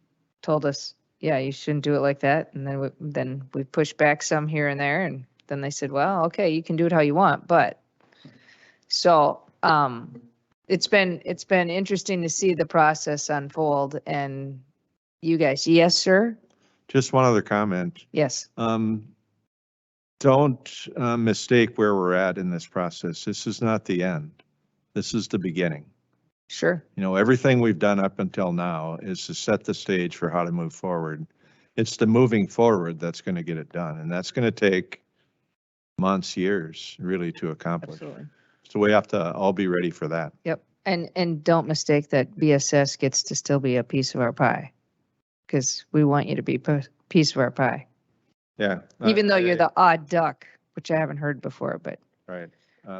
told us, yeah, you shouldn't do it like that. And then we pushed back some here and there, and then they said, well, okay, you can do it how you want, but so it's been interesting to see the process unfold. And you guys, yes, sir? Just one other comment. Yes. Don't mistake where we're at in this process. This is not the end. This is the beginning. Sure. You know, everything we've done up until now is to set the stage for how to move forward. It's the moving forward that's going to get it done. And that's going to take months, years really to accomplish. Absolutely. So we have to all be ready for that. Yep. And don't mistake that BSS gets to still be a piece of our pie, because we want you to be a piece of our pie. Yeah. Even though you're the odd duck, which I haven't heard before, but Right.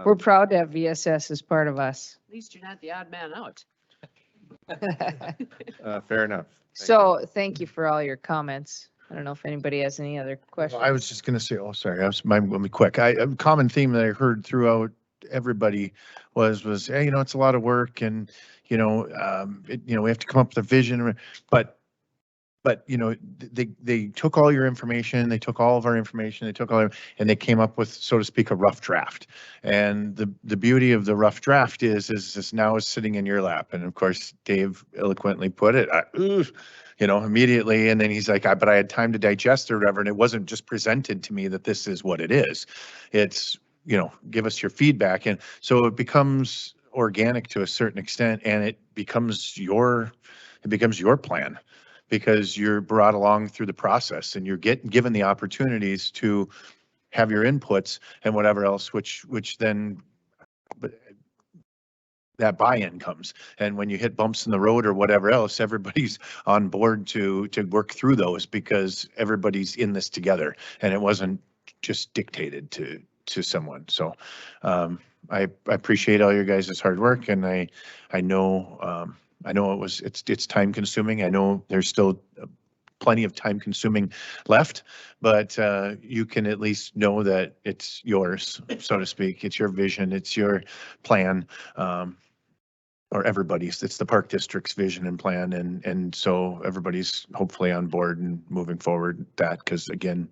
we're proud to have VSS as part of us. At least you're not the odd man out. Fair enough. So thank you for all your comments. I don't know if anybody has any other questions. I was just gonna say, oh, sorry, let me quick. A common theme that I heard throughout everybody was, hey, you know, it's a lot of work and, you know, we have to come up with a vision, but, you know, they took all your information, they took all of our information, and they came up with, so to speak, a rough draft. And the beauty of the rough draft is this now is sitting in your lap. And of course, Dave eloquently put it, you know, immediately. And then he's like, but I had time to digest or whatever. And it wasn't just presented to me that this is what it is. It's, you know, give us your feedback. And so it becomes organic to a certain extent, and it becomes your plan, because you're brought along through the process and you're given the opportunities to have your inputs and whatever else, which then that buy-in comes. And when you hit bumps in the road or whatever else, everybody's on board to work through those, because everybody's in this together and it wasn't just dictated to someone. So I appreciate all your guys' hard work, and I know it's time consuming. I know there's still plenty of time consuming left, but you can at least know that it's yours, so to speak. It's your vision, it's your plan, or everybody's. It's the Park District's vision and plan, and so everybody's hopefully on board and moving forward that, because again,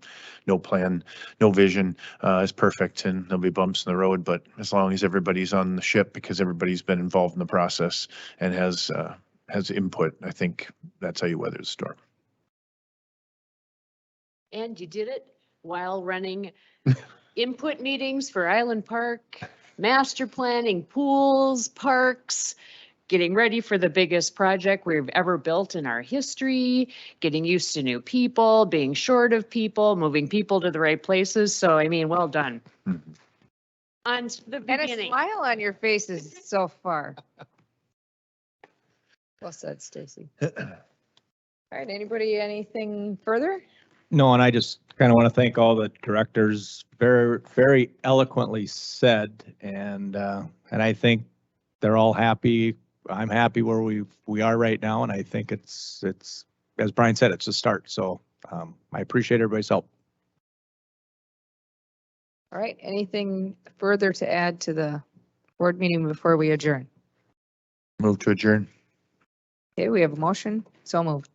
no plan, no vision is perfect, and there'll be bumps in the road, but as long as everybody's on the ship, because everybody's been involved in the process and has input, I think that's how you weather the storm. And you did it while running input meetings for Island Park, master planning, pools, parks, getting ready for the biggest project we've ever built in our history, getting used to new people, being short of people, moving people to the right places. So, I mean, well done. Mhm. On the And a beginning. smile on your faces so far. Well said, Stacy. All right, anybody, anything further? No, and I just kind of want to thank all the directors, very, very eloquently said, and I think they're all happy. I'm happy where we are right now, and I think it's as Brian said, it's a start. So I appreciate everybody's help. All right, anything further to add to the board meeting before we adjourn? Move to adjourn. Okay, we have a motion, so moved.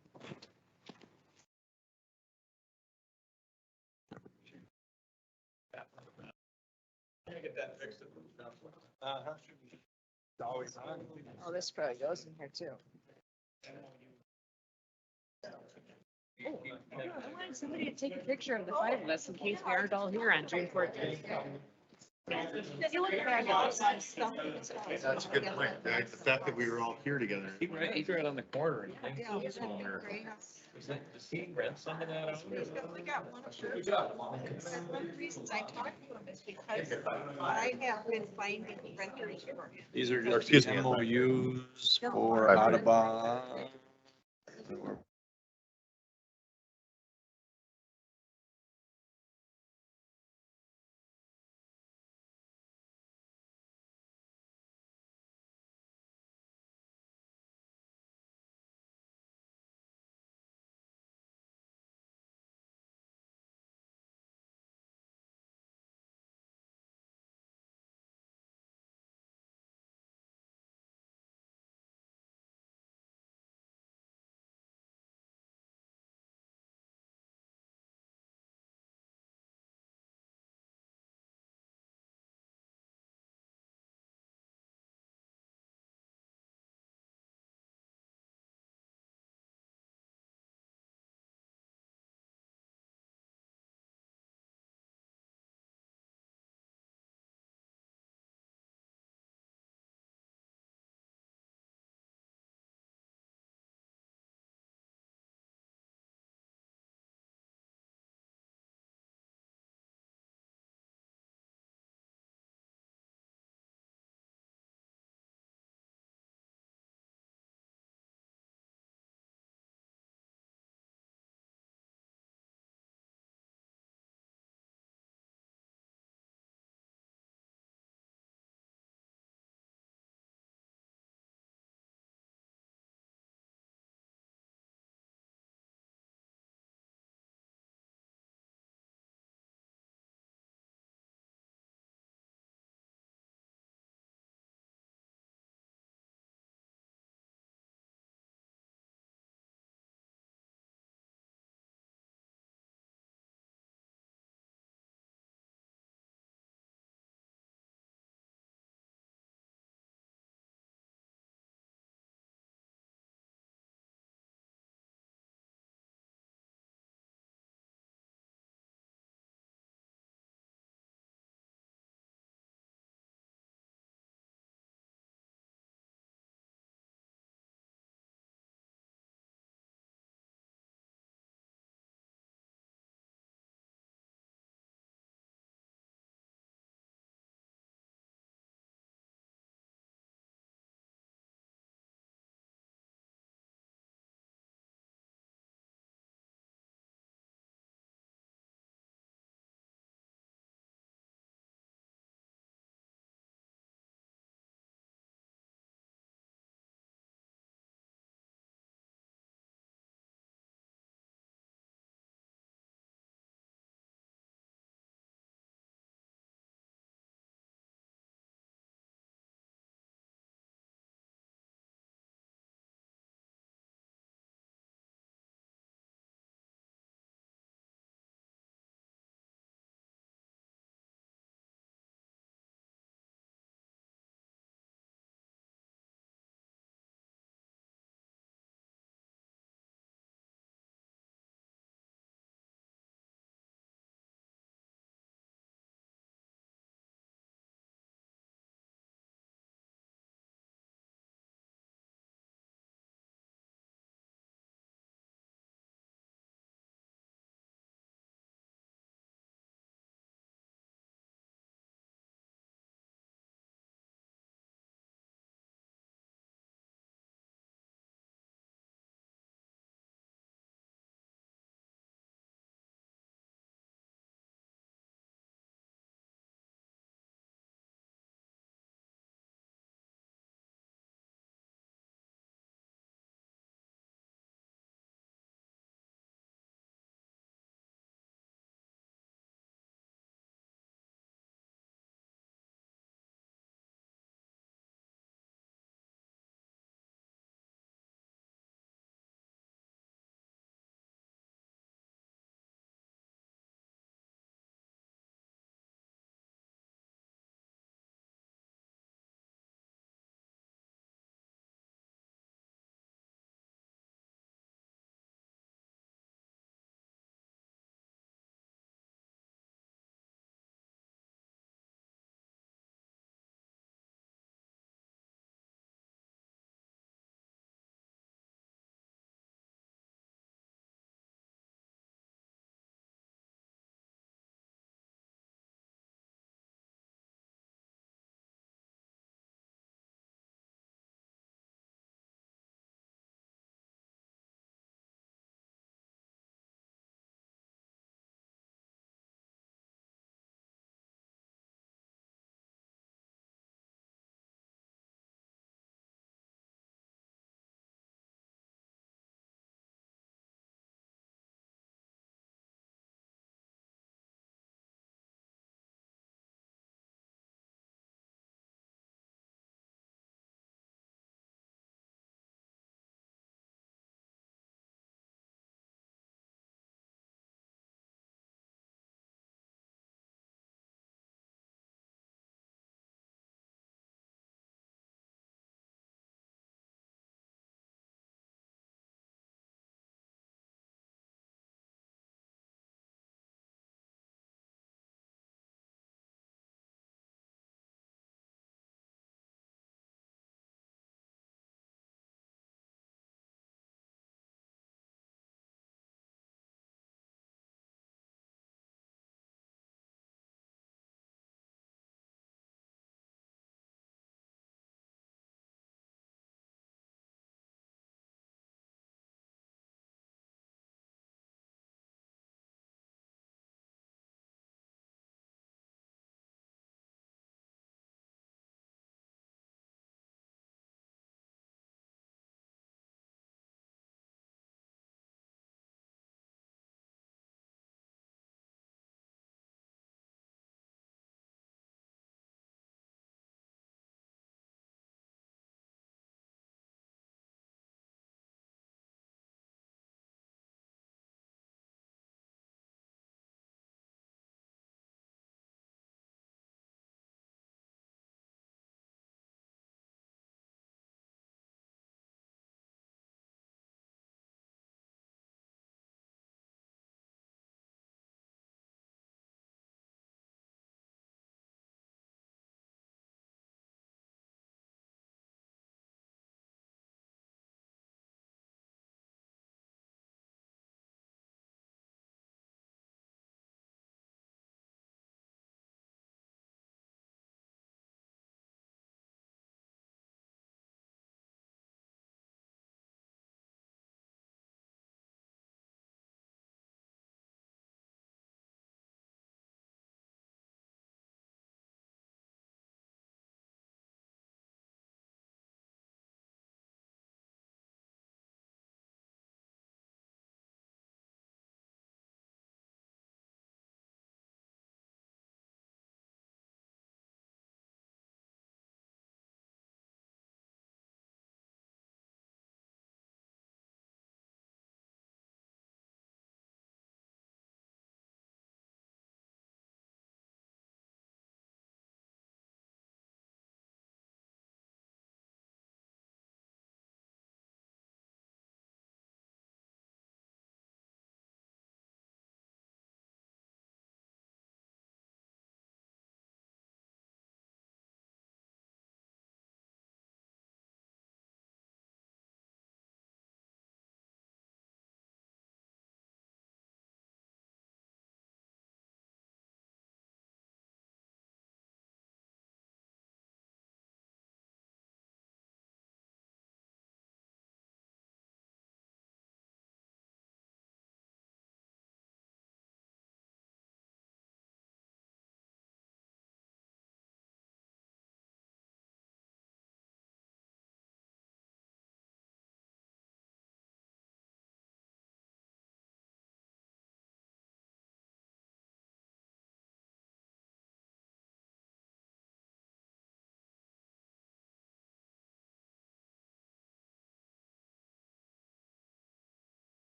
Oh, this probably goes in here too. I wanted somebody to take a picture of the five of us in case we aren't all here on June 14th. You look fabulous. That's a good point. The fact that we were all here together. He's right on the corner. Yeah, is that great? Does he rent some of that out? We got one shirt. That's one of the reasons I talked to him is because I have been finding renters for him. These are Excuse me. MOUs No. for Audubon. and we're